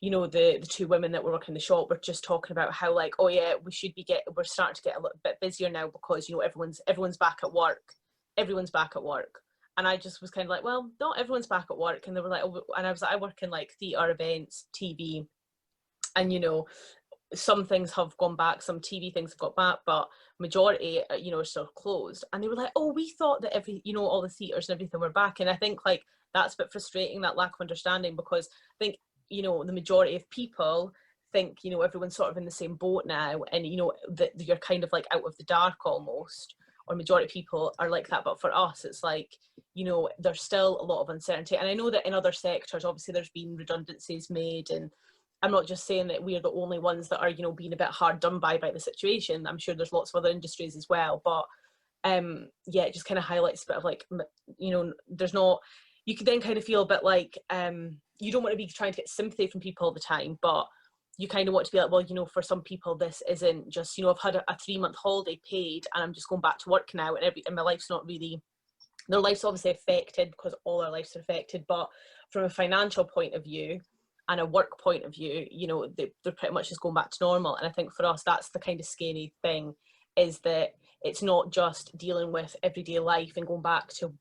you know, the two women that were working in the shop were just talking about how like, oh yeah, we're starting to get a little bit busier now because, you know, everyone's back at work. Everyone's back at work. And I just was kind of like, well, not everyone's back at work. And they were like, oh, and I was like, I work in like theatre, events, TV, and, you know, some things have gone back, some TV things have got back, but majority, you know, are still closed. And they were like, oh, we thought that all the theatres and everything were back. And I think like that's a bit frustrating, that lack of understanding, because I think, you know, the majority of people think, you know, everyone's sort of in the same boat now, and, you know, that you're kind of like out of the dark almost, or majority of people are like that. But for us, it's like, you know, there's still a lot of uncertainty. And I know that in other sectors, obviously there's been redundancies made, and I'm not just saying that we're the only ones that are, you know, being a bit hard done by the situation. I'm sure there's lots of other industries as well. But yeah, it just kind of highlights a bit of like, you know, you could then kind of feel a bit like, you don't want to be trying to get sympathy from people all the time, but you kind of want to be like, well, you know, for some people, this isn't just, you know, I've had a 3-month holiday paid and I'm just going back to work now, and my life's not really, their life's obviously affected because all our lives are affected, but from a financial point of view and a work point of view, you know, they're pretty much just going back to normal. And I think for us, that's the kind of scary thing, is that it's not just dealing with everyday life and going back to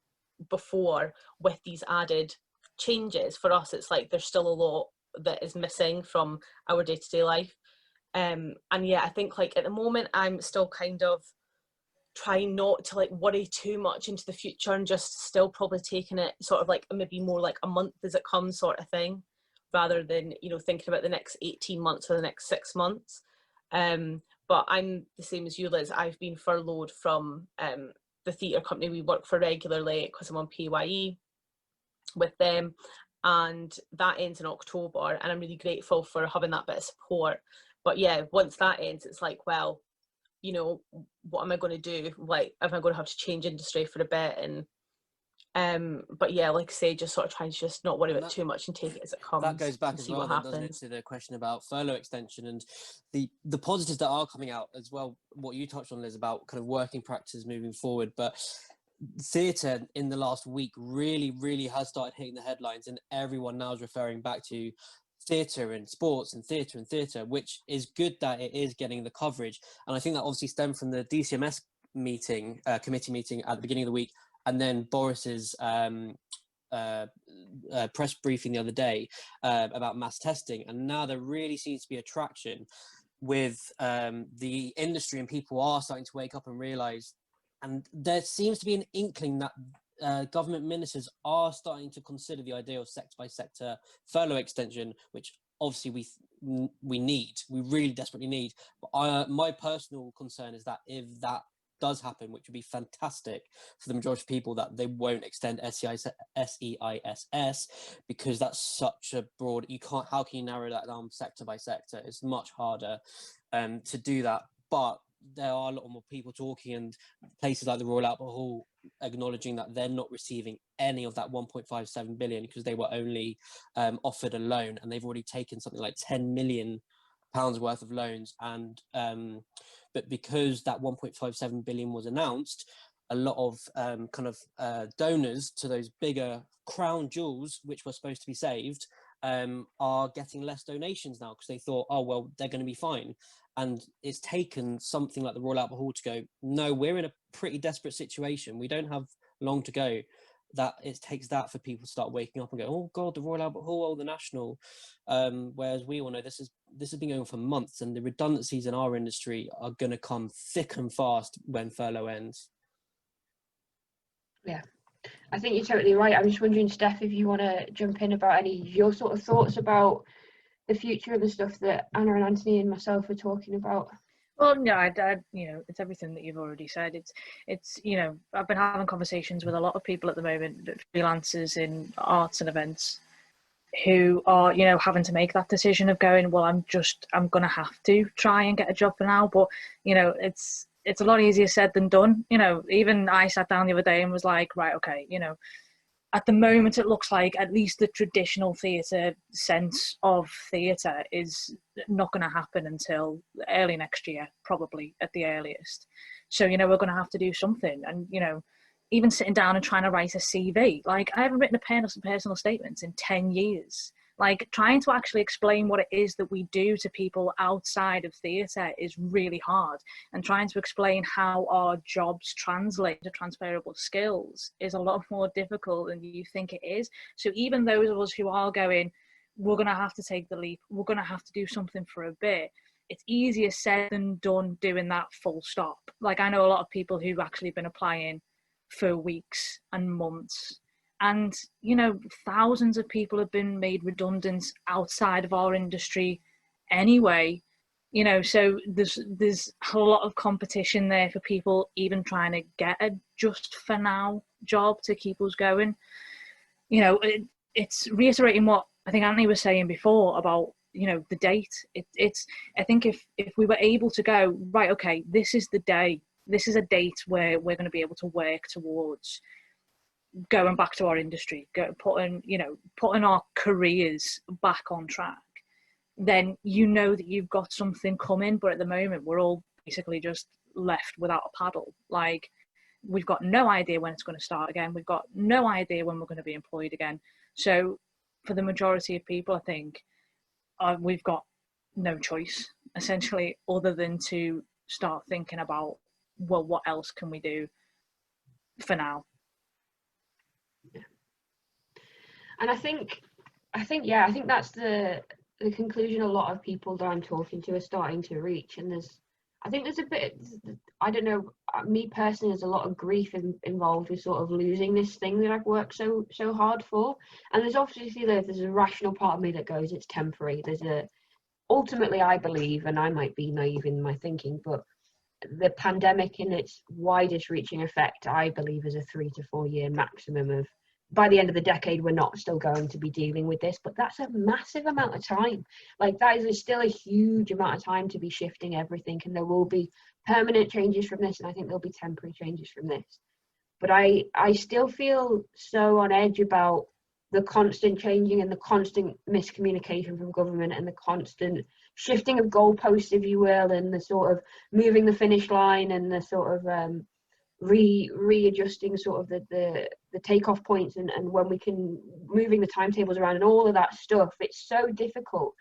before with these added changes. For us, it's like there's still a lot that is missing from our day-to-day life. And yeah, I think like at the moment, I'm still kind of trying not to like worry too much into the future, and just still probably taking it sort of like maybe more like a month as it comes sort of thing, rather than, you know, thinking about the next 18 months or the next 6 months. But I'm the same as you, Liz. I've been furloughed from the theatre company we work for regularly, because I'm on PAYE with them, and that ends in October, and I'm really grateful for having that bit of support. But yeah, once that ends, it's like, well, you know, what am I going to do? Like, am I going to have to change industry for a bit? And but yeah, like I say, just sort of trying to just not worry about too much and take it as it comes. That goes back as well, then, doesn't it, to the question about furlough extension and the positives that are coming out as well. What you touched on, Liz, about kind of working practices moving forward. But theatre in the last week really has started hitting the headlines, and everyone now is referring back to theatre and sports and theatre, which is good that it is getting the coverage. And I think that obviously stemmed from the DCMS meeting, committee meeting at the beginning of the week, and then Boris's press briefing the other day about mass testing. And now there really seems to be a traction with the industry, and people are starting to wake up and realise And there seems to be an inkling that government ministers are starting to consider the idea of sector-by-sector furlough extension, which obviously we really desperately need. But my personal concern is that if that does happen, which would be fantastic for the majority of people, that they won't extend SEISS, because that's such a broad, how can you narrow that down sector by sector? It's much harder to do that. But there are a lot more people talking, and places like the Royal Albert Hall acknowledging that they're not receiving any of that 1.57 billion because they were only offered a loan, and they've already taken something like 10 million pounds worth of loans. And but because that 1.57 billion was announced, a lot of donors to those bigger crown jewels, which were supposed to be saved, are getting less donations now because they thought, oh well, they're going to be fine. And it's taken something like the Royal Albert Hall to go, no, we're in a pretty desperate situation, we don't have long to go. That it takes that for people to start waking up and go, oh god, the Royal Albert Hall, oh the National. Whereas we all know this has been going on for months, and the redundancies in our industry are going to come thick and fast when furlough ends. Yeah, I think you're totally right. I'm just wondering, Steph, if you want to jump in about any of your sort of thoughts about the future of the stuff that Anna and Antony and myself are talking about. Well, no, I it's everything that you've already said. It's I've been having conversations with a lot of people at the moment, freelancers in arts and events, who are, having to make that decision of going, well, I'm going to have to try and get a job for now. But, it's a lot easier said than done. Even I sat down the other day and was like, right, okay, at the moment, it looks like at least the traditional theatre sense of theatre is not going to happen until early next year, probably at the earliest. So, we're going to have to do something. And, even sitting down and trying to write a CV, like I haven't written a personal statement in 10 years. Like trying to actually explain what it is that we do to people outside of theatre is really hard, and trying to explain how our jobs translate to transferable skills is a lot more difficult than you think it is. So even those of us who are going, we're going to have to take the leap, we're going to have to do something for a bit, it's easier said than done doing that full stop. Like I know a lot of people who've actually been applying for weeks and months, and thousands of people have been made redundant outside of our industry anyway. So there's a lot of competition there for people even trying to get a just for now job to keep us going. It's reiterating what I think Antony was saying before about the date. It's I think if we were able to go, right, okay, this is the day, this is a date where we're going to be able to work towards going back to our industry, putting our careers back on track, then that you've got something coming. But at the moment, we're all basically just left without a paddle. Like we've got no idea when it's going to start again. We've got no idea when we're going to be employed again. So for the majority of people, I think we've got no choice essentially other than to start thinking about, well, what else can we do for now? And I think that's the conclusion a lot of people that I'm talking to are starting to reach. And there's a bit, I don't know, me personally, there's a lot of grief involved with sort of losing this thing that I've worked so hard for. And there's obviously there's a rational part of me that goes, it's temporary. Ultimately, I believe, and I might be naive in my thinking, but the pandemic in its widest reaching effect, I believe, is a 3 to 4 year maximum of, by the end of the decade, we're not still going to be dealing with this, but that's a massive amount of time. Like that is still a huge amount of time to be shifting everything, and there will be permanent changes from this, and I think there'll be temporary changes from this. But I still feel so on edge about the constant changing and the constant miscommunication from government and the constant shifting of goalposts, if you will, and the sort of moving the finish line and the sort of readjusting sort of the takeoff points and when we can, moving the timetables around and all of that stuff. It's so difficult.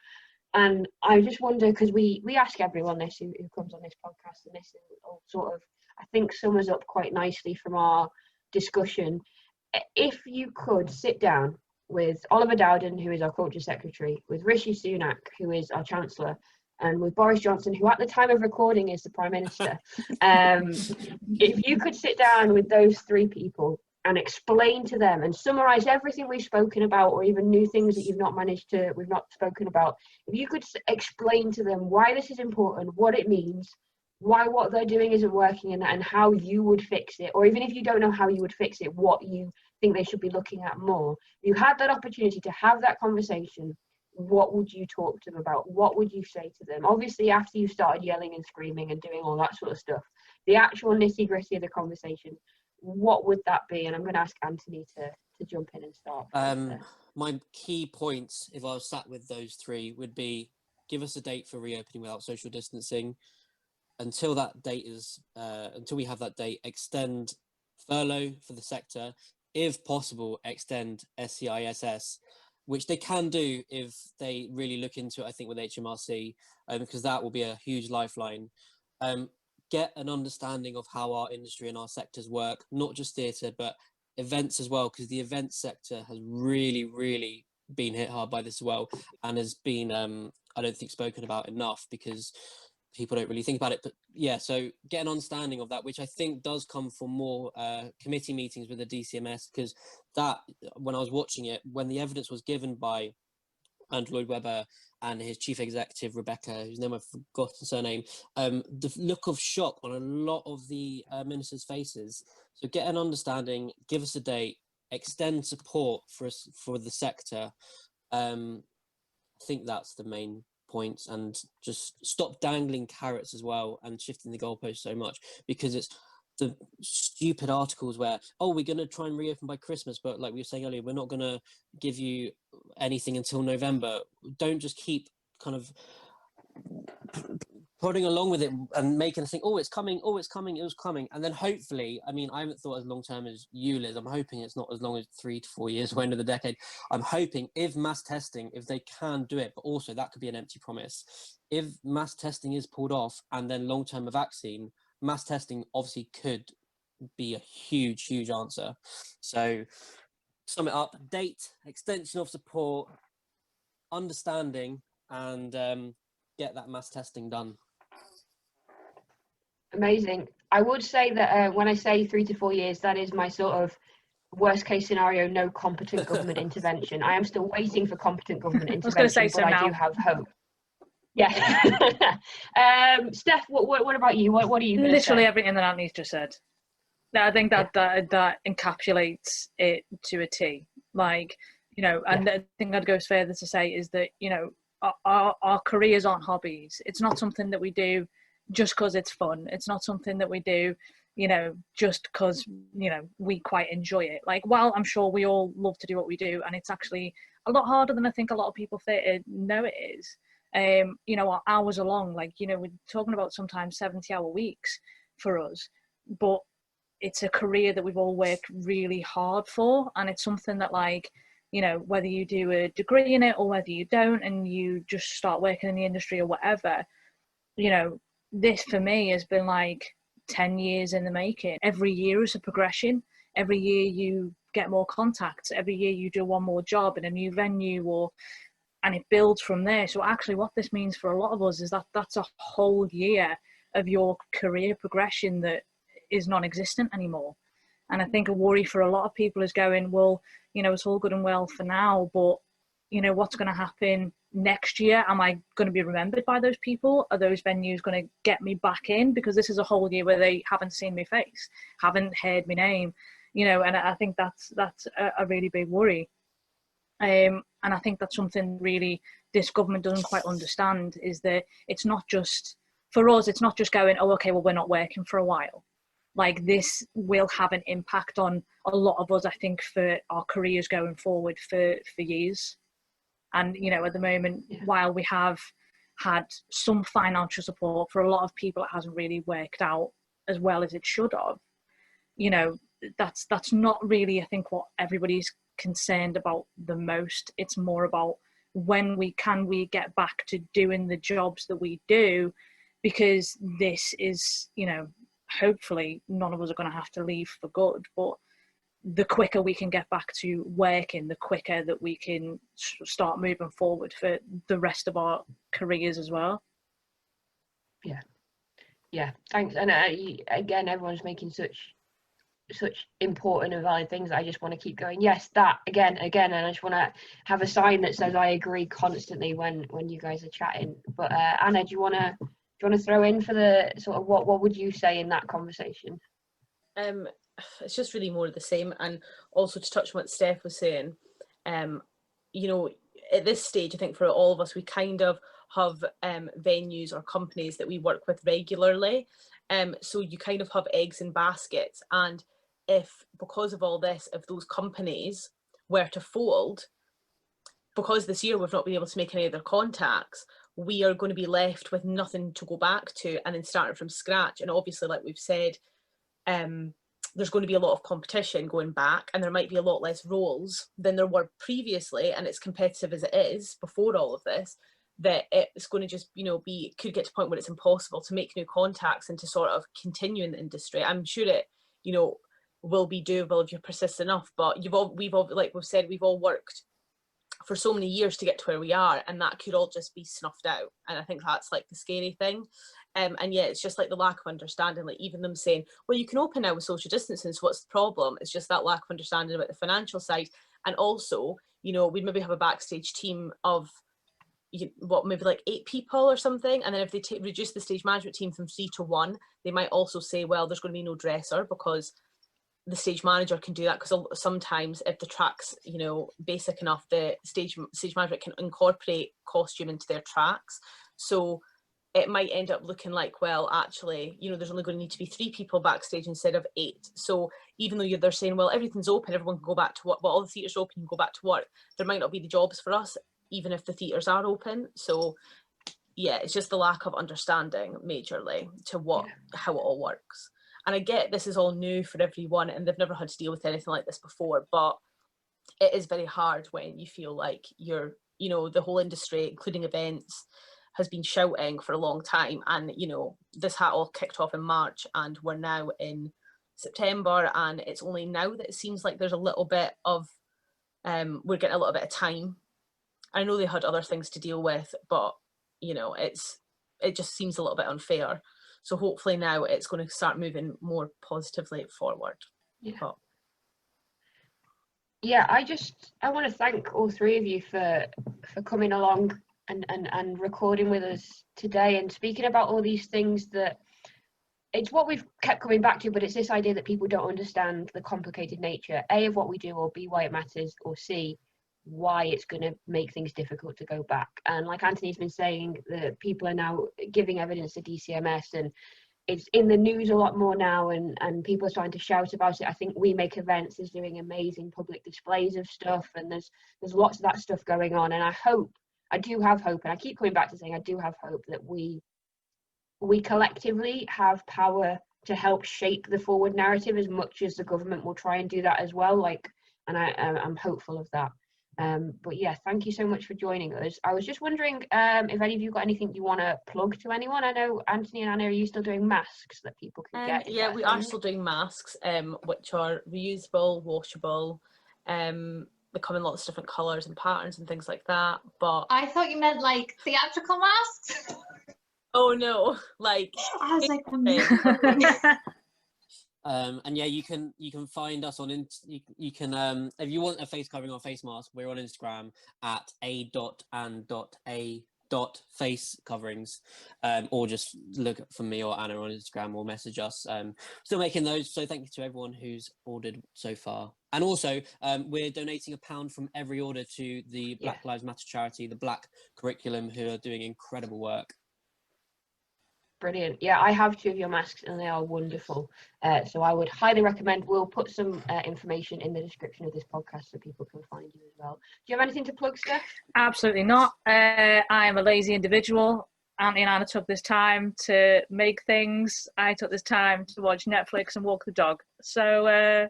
And I just wonder, because we ask everyone this who comes on this podcast, and this all sort of, I think, sums up quite nicely from our discussion. If you could sit down with Oliver Dowden, who is our culture secretary, with Rishi Sunak, who is our chancellor, and with Boris Johnson, who at the time of recording is the Prime Minister, if you could sit down with those three people and explain to them and summarize everything we've spoken about, or even new things that we've not spoken about, if you could explain to them why this is important, what it means, why what they're doing isn't working, and how you would fix it, or even if you don't know how you would fix it, what you think they should be looking at more. You had that opportunity to have that conversation. What would you talk to them about? What would you say to them? Obviously, after you started yelling and screaming and doing all that sort of stuff, the actual nitty-gritty of the conversation, what would that be? And I'm going to ask Anthony to jump in and start. My key points, if I was sat with those three, would be: give us a date for reopening without social distancing. Until that date is, until we have that date, extend furlough for the sector. If possible, extend SCISS, which they can do if they really look into it, I think, with HMRC, because that will be a huge lifeline. Get an understanding of how our industry and our sectors work, not just theatre, but events as well, because the events sector has really, really been hit hard by this as well, and has been, I don't think, spoken about enough, because people don't really think about it. But yeah, so get an understanding of that, which I think does come from more committee meetings with the DCMS, because that, when I was watching it, when the evidence was given by Andrew Lloyd Webber and his chief executive, Rebecca, whose name I've forgotten surname, the look of shock on a lot of the ministers' faces. So get an understanding, give us a date, extend support for the sector. I think that's the main points, and just stop dangling carrots as well and shifting the goalpost so much, because it's the stupid articles where, oh, we're going to try and reopen by Christmas, but like we were saying earlier, we're not going to give you anything until November. Don't just keep kind of plodding along with it and making us think, oh, it's coming, it was coming. And then hopefully, I mean, I haven't thought as long term as you, Liz. I'm hoping it's not as long as 3 to 4 years or end of the decade. I'm hoping if mass testing, if they can do it, but also that could be an empty promise. If mass testing is pulled off and then long-term a vaccine, mass testing obviously could be a huge, huge answer. So sum it up: date, extension of support, understanding, and get that mass testing done. Amazing. I would say that when I say 3 to 4 years, that is my sort of worst case scenario, no competent government intervention. I am still waiting for competent government intervention, but I do have hope. Yeah. Steph, what about you? What are you going to say? Literally everything that Anthony's just said. I think that encapsulates it to a T. Like, you know, and the thing that goes further to say is that, you know, our careers aren't hobbies. It's not something that we do just because it's fun. It's not something that we do, you know, just because, you know, we quite enjoy it. Like, while I'm sure we all love to do what we do, and it's actually a lot harder than I think a lot of people know it is. You know, our hours are long. Like, you know, we're talking about sometimes 70-hour weeks for us, but it's a career that we've all worked really hard for, and it's something that, like, you know, whether you do a degree in it or whether you don't and you just start working in the industry or whatever, you know, this for me has been like 10 years in the making. Every year is a progression. Every year you get more contacts. Every year you do one more job in a new venue, and it builds from there. So actually what this means for a lot of us is that that's a whole year of your career progression that is non-existent anymore. And I think a worry for a lot of people is going, well, you know, it's all good and well for now, but, you know, what's going to happen next year? Am I going to be remembered by those people? Are those venues going to get me back in? Because this is a whole year where they haven't seen my face, haven't heard my name, you know, and I think that's a really big worry. And I think that's something really this government doesn't quite understand, is that it's not just, for us, it's not just going, oh, okay, well, we're not working for a while. Like, this will have an impact on a lot of us, I think, for our careers going forward for years. And, you know, at the moment, while we have had some financial support, for a lot of people, it hasn't really worked out as well as it should have. You know, that's not really, I think, what everybody's concerned about the most. It's more about when we get back to doing the jobs that we do, because this is, you know, hopefully none of us are going to have to leave for good, but the quicker we can get back to working, the quicker that we can start moving forward for the rest of our careers as well. Yeah, thanks. And again, everyone's making such important and valid things. I just want to keep going, yes, that again, and I just want to have a sign that says I agree constantly when you guys are chatting. But Anna, do you want to throw in for the sort of what would you say in that conversation? It's just really more of the same. And also to touch on what Steph was saying, you know, at this stage, I think for all of us, we kind of have venues or companies that we work with regularly. So you kind of have eggs in baskets. And if, because of all this, if those companies were to fold, because this year we've not been able to make any other contacts, we are going to be left with nothing to go back to and then starting from scratch. And obviously, like we've said, there's going to be a lot of competition going back, and there might be a lot less roles than there were previously, and it's competitive as it is before all of this, that it's going to just, you know, could get to a point where it's impossible to make new contacts and to sort of continue in the industry. I'm sure it, you know, will be doable if you're persistent enough, but we've all, like we've said, we've all worked for so many years to get to where we are, and that could all just be snuffed out. And I think that's like the scary thing. And yeah, it's just like the lack of understanding, like even them saying, well, you can open now with social distancing, so what's the problem? It's just that lack of understanding about the financial side. And also, you know, we'd maybe have a backstage team of maybe like 8 people or something, and then if they reduce the stage management team from 3 to 1, they might also say, well, there's going to be no dresser, because the stage manager can do that, because sometimes if the track's, you know, basic enough, the stage management can incorporate costume into their tracks. So it might end up looking like, well, actually, you know, there's only going to need to be 3 people backstage instead of 8. So even though they're saying, well, everything's open, everyone can go back to work, well, all the theatres are open, you can go back to work, there might not be the jobs for us, even if the theatres are open. So yeah, it's just the lack of understanding majorly to how it all works. And I get this is all new for everyone and they've never had to deal with anything like this before, but it is very hard when you feel like you're, you know, the whole industry, including events, has been shouting for a long time. And, you know, this had all kicked off in March and we're now in September, and it's only now that it seems like there's a little bit of, we're getting a little bit of time. I know they had other things to deal with, but, you know, it just seems a little bit unfair. So hopefully now it's going to start moving more positively forward. Yeah. But yeah, I want to thank all 3 of you for coming along and recording with us today and speaking about all these things that it's what we've kept coming back to, but it's this idea that people don't understand the complicated nature, A, of what we do, or B, why it matters, or C, why it's going to make things difficult to go back. And like Antony's been saying, that people are now giving evidence to DCMS, and it's in the news a lot more now, and people are starting to shout about it. I think We Make Events is doing amazing public displays of stuff, and there's lots of that stuff going on. And I do have hope, and I keep coming back to saying I do have hope that we collectively have power to help shape the forward narrative as much as the government will try and do that as well. And I'm hopeful of that. But yeah, thank you so much for joining us. I was just wondering if any of you got anything you want to plug to anyone. I know Antony and Anna, are you still doing masks that people can get? Yeah, we are still doing masks, which are reusable, washable, they come in lots of different colours and patterns and things like that. But I thought you meant like theatrical masks. Oh no, like I was like, and yeah, you can find us on you can if you want a face covering or face mask, we're on Instagram at a.and.a.face coverings, or just look for me or Anna on Instagram or message us. Still making those, so thank you to everyone who's ordered so far. And also we're donating £1 from every order to the Black Lives Matter charity, the Black Curriculum, who are doing incredible work. Brilliant. Yeah, I have 2 of your masks and they are wonderful. So I would highly recommend. We'll put some information in the description of this podcast so people can find you as well. Do you have anything to plug, Steph? Absolutely not. I am a lazy individual. Antony and Anna took this time to make things. I took this time to watch Netflix and walk the dog. So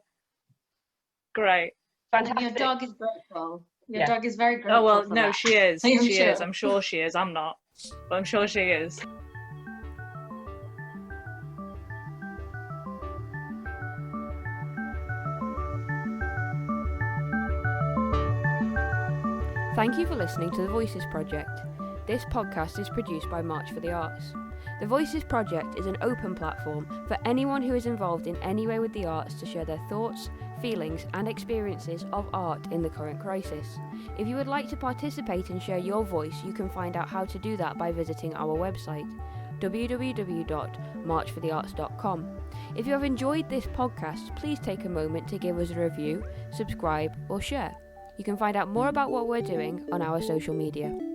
great. Fantastic. Your dog is grateful. Your dog is very grateful. Oh well, for no, that. she is. I'm She sure. is. I'm sure she is. I'm not, but I'm sure she is. Thank you for listening to the Voices Project. This podcast is produced by March for the Arts. The Voices Project is an open platform for anyone who is involved in any way with the arts to share their thoughts, feelings and experiences of art in the current crisis. If you would like to participate and share your voice, you can find out how to do that by visiting our website, www.marchforthearts.com. If you have enjoyed this podcast, please take a moment to give us a review, subscribe or share. You can find out more about what we're doing on our social media.